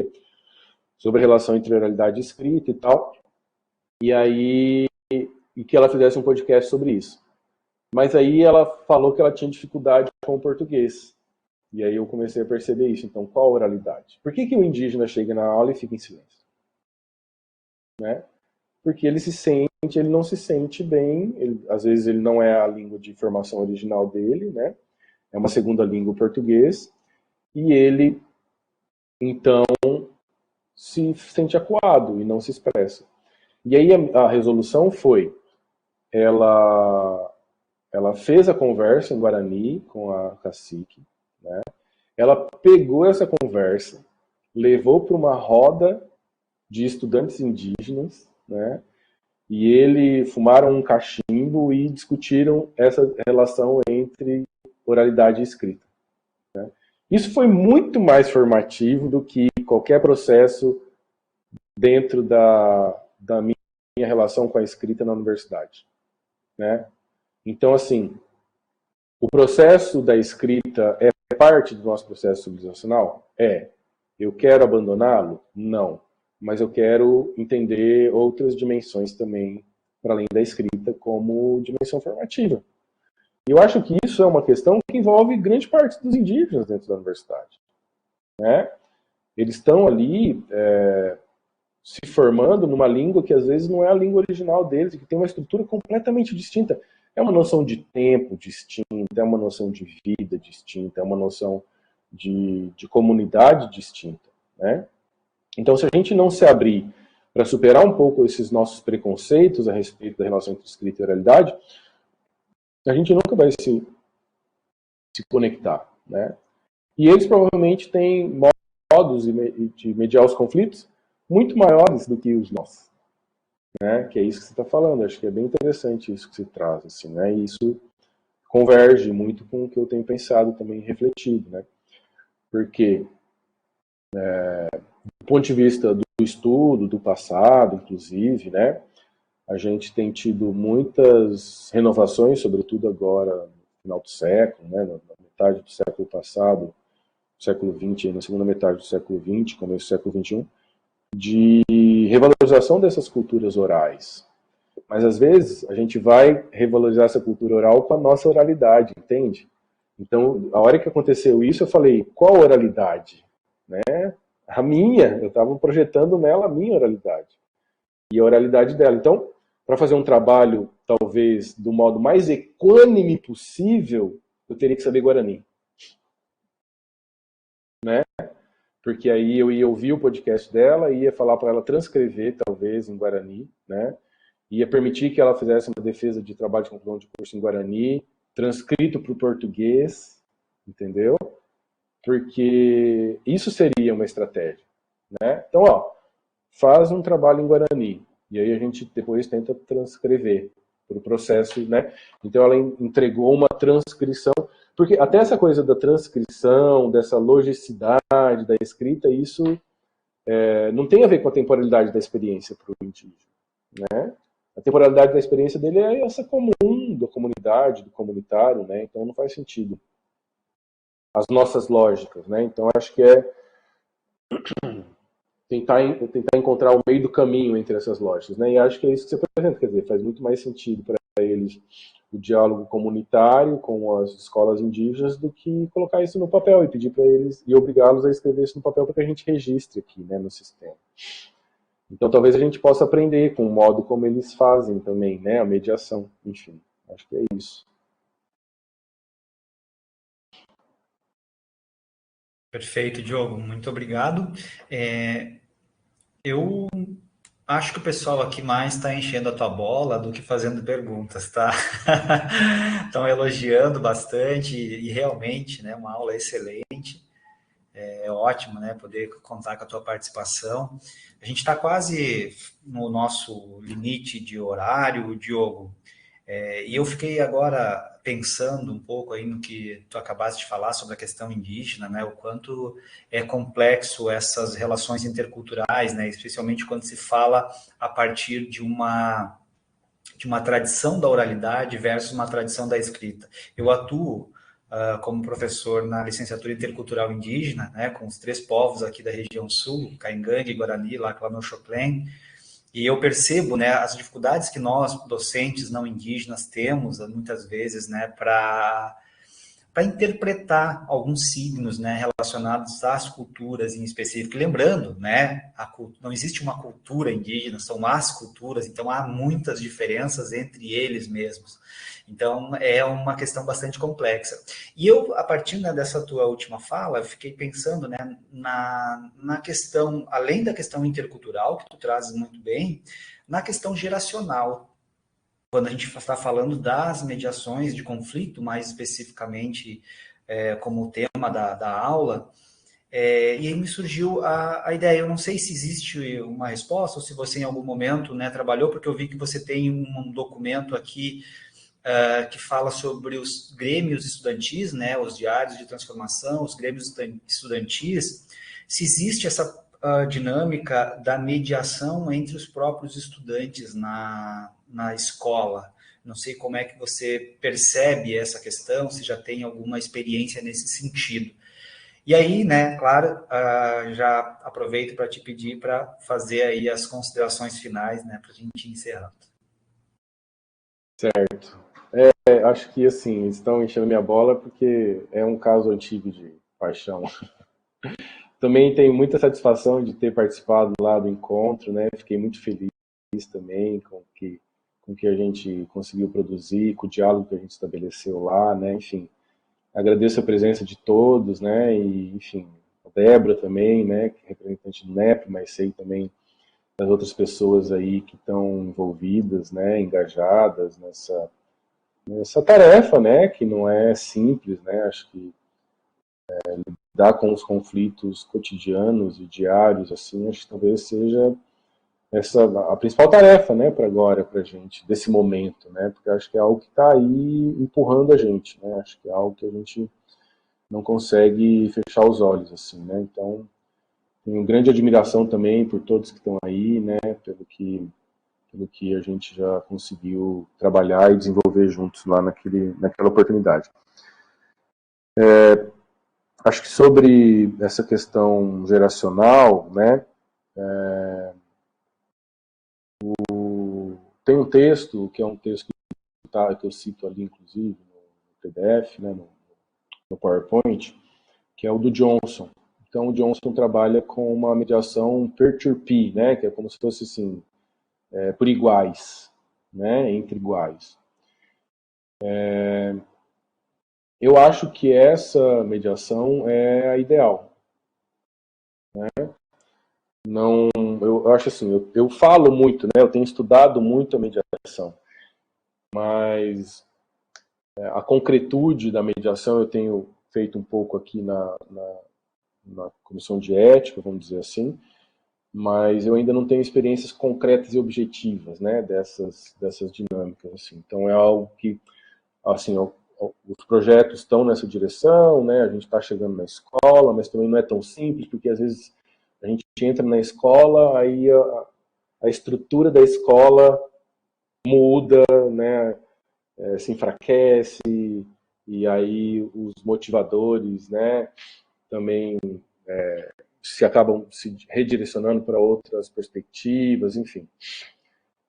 sobre a relação entre oralidade e escrita e tal, e aí e que ela fizesse um podcast sobre isso. Mas aí ela falou que ela tinha dificuldade com o português. E aí eu comecei a perceber isso. Então, qual a oralidade? Por que o indígena chega na aula e fica em silêncio? Né? Porque ele não se sente bem, às vezes ele não é a língua de formação original dele, né? É uma segunda língua, o português, e ele, então, se sente acuado e não se expressa. E aí a resolução foi, ela fez a conversa em Guarani com a cacique, né? Ela pegou essa conversa, levou para uma roda de estudantes indígenas, né? E eles fumaram um cachimbo e discutiram essa relação entre oralidade e escrita, né? Isso foi muito mais formativo do que qualquer processo dentro da minha relação com a escrita na universidade, né? Então, assim, o processo da escrita é parte do nosso processo civilizacional? É. Eu quero abandoná-lo? Não. Mas eu quero entender outras dimensões também, para além da escrita, como dimensão formativa. E eu acho que isso é uma questão que envolve grande parte dos indígenas dentro da universidade, né? Eles estão ali se formando numa língua que às vezes não é a língua original deles, que tem uma estrutura completamente distinta. É uma noção de tempo distinta, é uma noção de vida distinta, é uma noção de comunidade distinta, né? Então, se a gente não se abrir para superar um pouco esses nossos preconceitos a respeito da relação entre escrita e oralidade, a gente nunca vai se conectar, né? E eles provavelmente têm modos de mediar os conflitos muito maiores do que os nossos, né? Que é isso que você está falando. Acho que é bem interessante isso que você traz, assim, né? E isso converge muito com o que eu tenho pensado também, refletido, né? Porque do ponto de vista do estudo, do passado, inclusive, né, a gente tem tido muitas renovações, sobretudo agora no final do século, né, na metade do século passado, século XX, na segunda metade do século XX, começo do século XXI, de revalorização dessas culturas orais. Mas, às vezes, a gente vai revalorizar essa cultura oral com a nossa oralidade, entende? Então, a hora que aconteceu isso, eu falei, qual oralidade? Né? A minha, eu estava projetando nela a minha oralidade. E a oralidade dela. Então, para fazer um trabalho, talvez, do modo mais equânime possível, eu teria que saber Guarani. Né? Porque aí eu ia ouvir o podcast dela, ia falar para ela transcrever, talvez, em Guarani, né? Ia permitir que ela fizesse uma defesa de trabalho de conclusão de curso em Guarani, transcrito para o português, entendeu? Porque isso seria uma estratégia, né? Então, ó, faz um trabalho em Guarani, e aí a gente depois tenta transcrever para o processo, né? Então ela entregou uma transcrição, porque até essa coisa da transcrição, dessa logicidade da escrita, isso não tem a ver com a temporalidade da experiência para o indígena, né? temporalidade da experiência dele é essa comum, da comunidade, do comunitário, né? Então não faz sentido as nossas lógicas, né? Então acho que é tentar encontrar o meio do caminho entre essas lógicas, né? E acho que é isso que você apresenta, quer dizer, faz muito mais sentido para eles o diálogo comunitário com as escolas indígenas do que colocar isso no papel e pedir para eles e obrigá-los a escrever isso no papel para que a gente registre aqui, né, no sistema. Então talvez a gente possa aprender com o modo como eles fazem também, né, a mediação, enfim, acho que é isso. Perfeito, Diogo, muito obrigado. Eu acho que o pessoal aqui mais está enchendo a tua bola do que fazendo perguntas, tá? Estão elogiando bastante e realmente, né, uma aula excelente. É ótimo, né, poder contar com a tua participação. A gente está quase no nosso limite de horário, Diogo. E eu fiquei agora pensando um pouco aí no que tu acabaste de falar sobre a questão indígena, né? O quanto é complexo essas relações interculturais, né? Especialmente quando se fala a partir de uma tradição da oralidade versus uma tradição da escrita. Eu atuo como professor na licenciatura intercultural indígena, né? Com os 3 povos aqui da região sul, Caingangue, Guarani, Laclameu, Choclen. E eu percebo, né, as dificuldades que nós, docentes não indígenas, temos, muitas vezes, né, para interpretar alguns signos, né, relacionados às culturas em específico. Lembrando, né, não existe uma cultura indígena, são as culturas, então há muitas diferenças entre eles mesmos. Então, é uma questão bastante complexa. E eu, a partir, né, dessa tua última fala, eu fiquei pensando, né, na questão, além da questão intercultural, que tu trazes muito bem, na questão geracional. Quando a gente está falando das mediações de conflito, mais especificamente como tema da aula, e aí me surgiu a ideia. Eu não sei se existe uma resposta, ou se você em algum momento, né, trabalhou, porque eu vi que você tem um documento aqui que fala sobre os grêmios estudantis, né, os diários de transformação, os grêmios estudantis, se existe essa dinâmica da mediação entre os próprios estudantes na escola. Não sei como é que você percebe essa questão, se já tem alguma experiência nesse sentido. E aí, né, claro, já aproveito para te pedir para fazer aí as considerações finais, né, para a gente encerrar. Certo. Acho que, assim, estão enchendo minha bola porque é um caso antigo de paixão. Também tenho muita satisfação de ter participado lá do encontro, né? Fiquei muito feliz também com o que a gente conseguiu produzir, com o diálogo que a gente estabeleceu lá, né? Enfim, agradeço a presença de todos, né? E, enfim, a Débora também, né? Que é representante do NEP, mas sei também das outras pessoas aí que estão envolvidas, né? Engajadas nessa tarefa, né? Que não é simples, né? Acho que lidar com os conflitos cotidianos e diários, assim, acho que talvez seja essa a principal tarefa, né, para agora, para a gente, desse momento, né, porque acho que é algo que está aí empurrando a gente, né, acho que é algo que a gente não consegue fechar os olhos, assim, né, então tenho grande admiração também por todos que estão aí, né, pelo que a gente já conseguiu trabalhar e desenvolver juntos lá naquela oportunidade. Acho que sobre essa questão geracional, né, tem um texto, que é um texto que eu cito ali, inclusive, no PDF, né, no PowerPoint, que é o do Johnson. Então, o Johnson trabalha com uma mediação peer-to-peer, né, que é como se fosse assim, por iguais, né, entre iguais. Eu acho que essa mediação é a ideal. Né? Não, eu acho assim, eu falo muito, né, eu tenho estudado muito a mediação, mas a concretude da mediação eu tenho feito um pouco aqui na comissão de ética, vamos dizer assim, mas eu ainda não tenho experiências concretas e objetivas, né, dessas dinâmicas, assim. Então é algo que, assim, os projetos estão nessa direção, né, a gente está chegando na escola, mas também não é tão simples, porque às vezes a gente entra na escola, aí a estrutura da escola muda, né, se enfraquece, e aí os motivadores, né, também se acabam se redirecionando para outras perspectivas, enfim.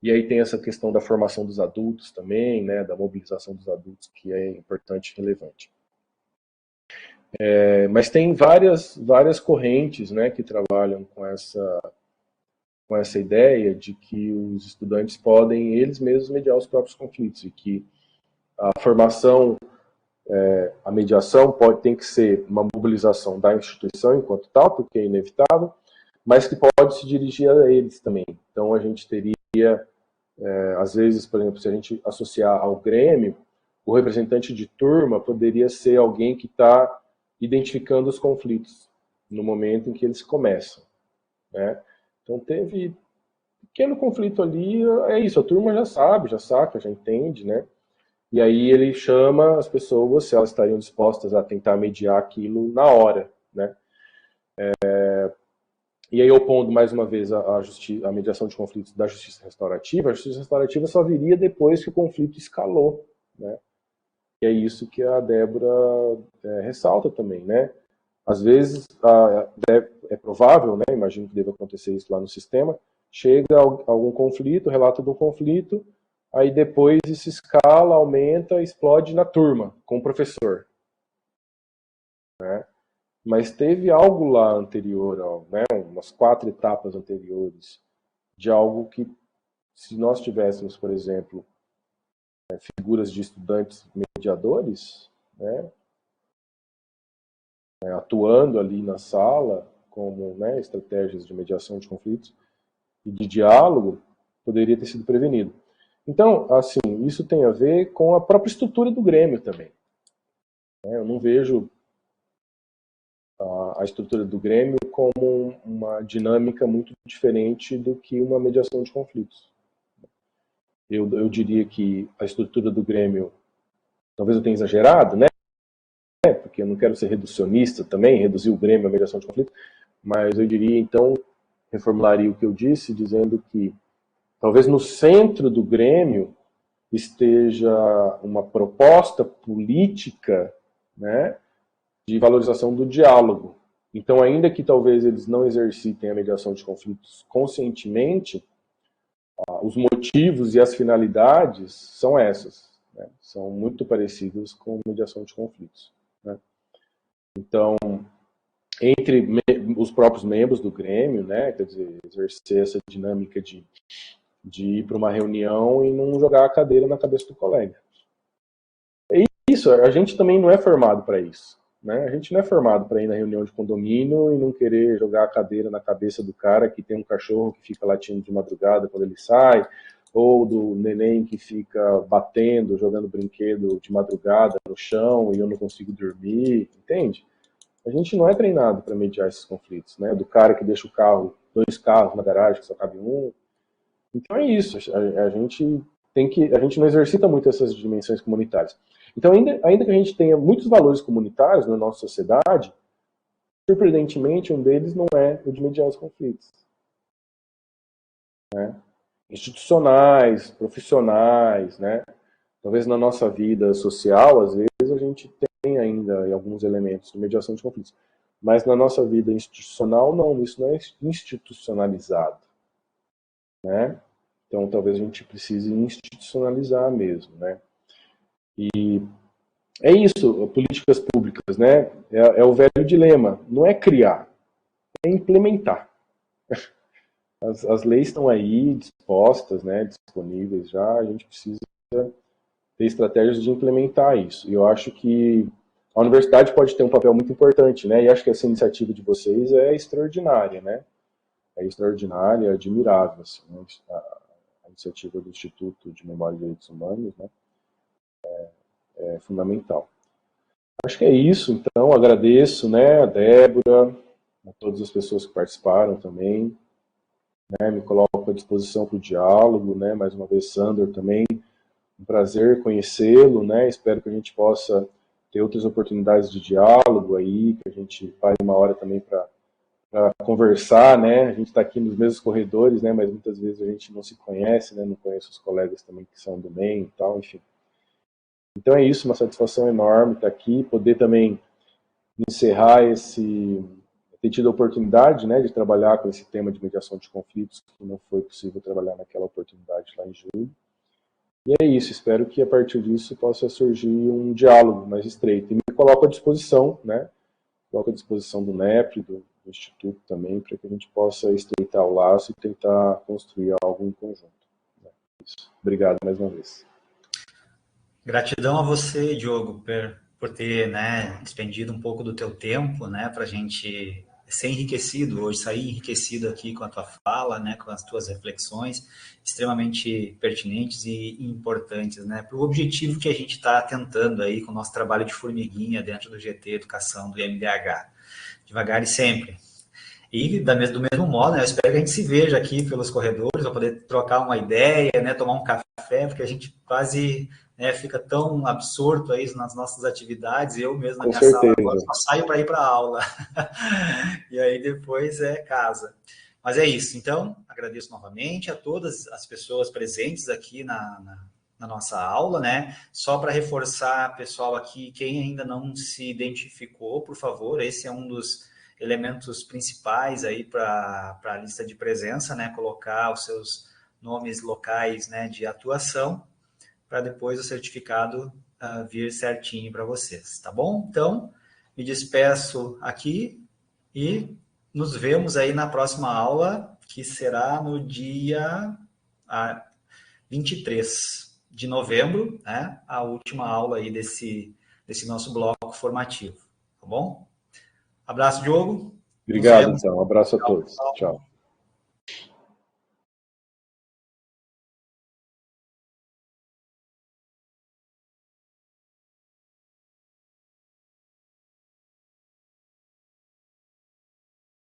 E aí tem essa questão da formação dos adultos também, né, da mobilização dos adultos, que é importante e relevante. Mas tem várias correntes, né, que trabalham com essa ideia de que os estudantes podem eles mesmos mediar os próprios conflitos e que a formação, a mediação tem que ser uma mobilização da instituição enquanto tal, porque é inevitável, mas que pode se dirigir a eles também. Então a gente teria, às vezes, por exemplo, se a gente associar ao Grêmio, o representante de turma poderia ser alguém que está identificando os conflitos no momento em que eles começam, né? Então teve pequeno conflito ali, é isso, a turma já sabe, já saca, já entende, né? E aí ele chama as pessoas se elas estariam dispostas a tentar mediar aquilo na hora, né? E aí, opondo mais uma vez a mediação de conflitos da justiça restaurativa, a justiça restaurativa só viria depois que o conflito escalou, né? E é isso que a Débora ressalta também, né? Às vezes é provável, né? Imagino que deva acontecer isso lá no sistema, chega algum conflito, relato do conflito, aí depois isso escala, aumenta, explode na turma, com o professor, né? Mas teve algo lá anterior, né, umas 4 etapas anteriores, de algo que, se nós tivéssemos, por exemplo, figuras de estudantes mediadores, né, atuando ali na sala, como, né, estratégias de mediação de conflitos e de diálogo, poderia ter sido prevenido. Então, assim, isso tem a ver com a própria estrutura do Grêmio também. Eu não vejo a estrutura do Grêmio como uma dinâmica muito diferente do que uma mediação de conflitos. Eu diria que a estrutura do Grêmio, talvez eu tenha exagerado, né? Porque eu não quero ser reducionista também, reduzir o Grêmio à mediação de conflitos, mas eu diria, então, reformularia o que eu disse, dizendo que talvez no centro do Grêmio esteja uma proposta política, né, de valorização do diálogo. Então, ainda que talvez eles não exercitem a mediação de conflitos conscientemente, os motivos e as finalidades são essas, né? São muito parecidas com mediação de conflitos, né? Então, entre os próprios membros do Grêmio, né, quer dizer, exercer essa dinâmica de ir para uma reunião e não jogar a cadeira na cabeça do colega. É isso, a gente também não é formado para isso, né? A gente não é formado para ir na reunião de condomínio e não querer jogar a cadeira na cabeça do cara que tem um cachorro que fica latindo de madrugada quando ele sai, ou do neném que fica batendo, jogando brinquedo de madrugada no chão e eu não consigo dormir, entende? A gente não é treinado para mediar esses conflitos, né? Do cara que deixa o carro, 2 carros na garagem que só cabe um. Então é isso, a gente não exercita muito essas dimensões comunitárias. Então, ainda que a gente tenha muitos valores comunitários na nossa sociedade, surpreendentemente, um deles não é o de mediar os conflitos, né? Institucionais, profissionais, né? Talvez na nossa vida social, às vezes, a gente tem ainda alguns elementos de mediação de conflitos. Mas na nossa vida institucional, não, isso não é institucionalizado, né? Então, talvez a gente precise institucionalizar mesmo, né? E é isso, políticas públicas, né? É o velho dilema. Não é criar, é implementar. As leis estão aí dispostas, né? Disponíveis já. A gente precisa ter estratégias de implementar isso. E eu acho que a universidade pode ter um papel muito importante, né? E acho que essa iniciativa de vocês é extraordinária, né? É extraordinária, é admirável, assim, né? A iniciativa do Instituto de Memória e Direitos Humanos, né? É fundamental. Acho que é isso, então, agradeço, né, a Débora, a todas as pessoas que participaram também, né, me coloco à disposição para o diálogo, né, mais uma vez, Sandor também, um prazer conhecê-lo, né, espero que a gente possa ter outras oportunidades de diálogo aí, que a gente pare uma hora também para para conversar, né? A gente está aqui nos mesmos corredores, né? Mas muitas vezes a gente não se conhece, né? Não conhece os colegas também que são do bem e tal, enfim. Então é isso, uma satisfação enorme estar aqui, poder também encerrar ter tido a oportunidade, né, de trabalhar com esse tema de mediação de conflitos, que não foi possível trabalhar naquela oportunidade lá em julho. E é isso, espero que a partir disso possa surgir um diálogo mais estreito. E me coloco à disposição, né, coloco à disposição do NEPRE, do Instituto também, para que a gente possa estreitar o laço e tentar construir algo em conjunto. Isso. Obrigado mais uma vez. Gratidão a você, Diogo, por ter, né, despendido um pouco do teu tempo, né, para a gente ser enriquecido hoje, sair enriquecido aqui com a tua fala, né, com as tuas reflexões extremamente pertinentes e importantes, né, para o objetivo que a gente está tentando aí com o nosso trabalho de formiguinha dentro do GT Educação do MDH, devagar e sempre. E do mesmo modo, né, eu espero que a gente se veja aqui pelos corredores para poder trocar uma ideia, né, tomar um café, porque a gente quase, né, fica tão absorto aí nas nossas atividades. Eu mesmo na minha sala agora só saio para ir para a aula. E aí depois é casa. Mas é isso. Então, agradeço novamente a todas as pessoas presentes aqui na nossa aula, né? Só para reforçar, pessoal, aqui, quem ainda não se identificou, por favor, esse é um dos elementos principais aí para a lista de presença, né? Colocar os seus nomes locais, né, de atuação, para depois o certificado vir certinho para vocês, tá bom? Então, me despeço aqui e nos vemos aí na próxima aula, que será no dia 23 de novembro, né? A última aula aí desse nosso bloco formativo, tá bom? Abraço, Diogo. Obrigado, então. Um abraço a todos. Tchau.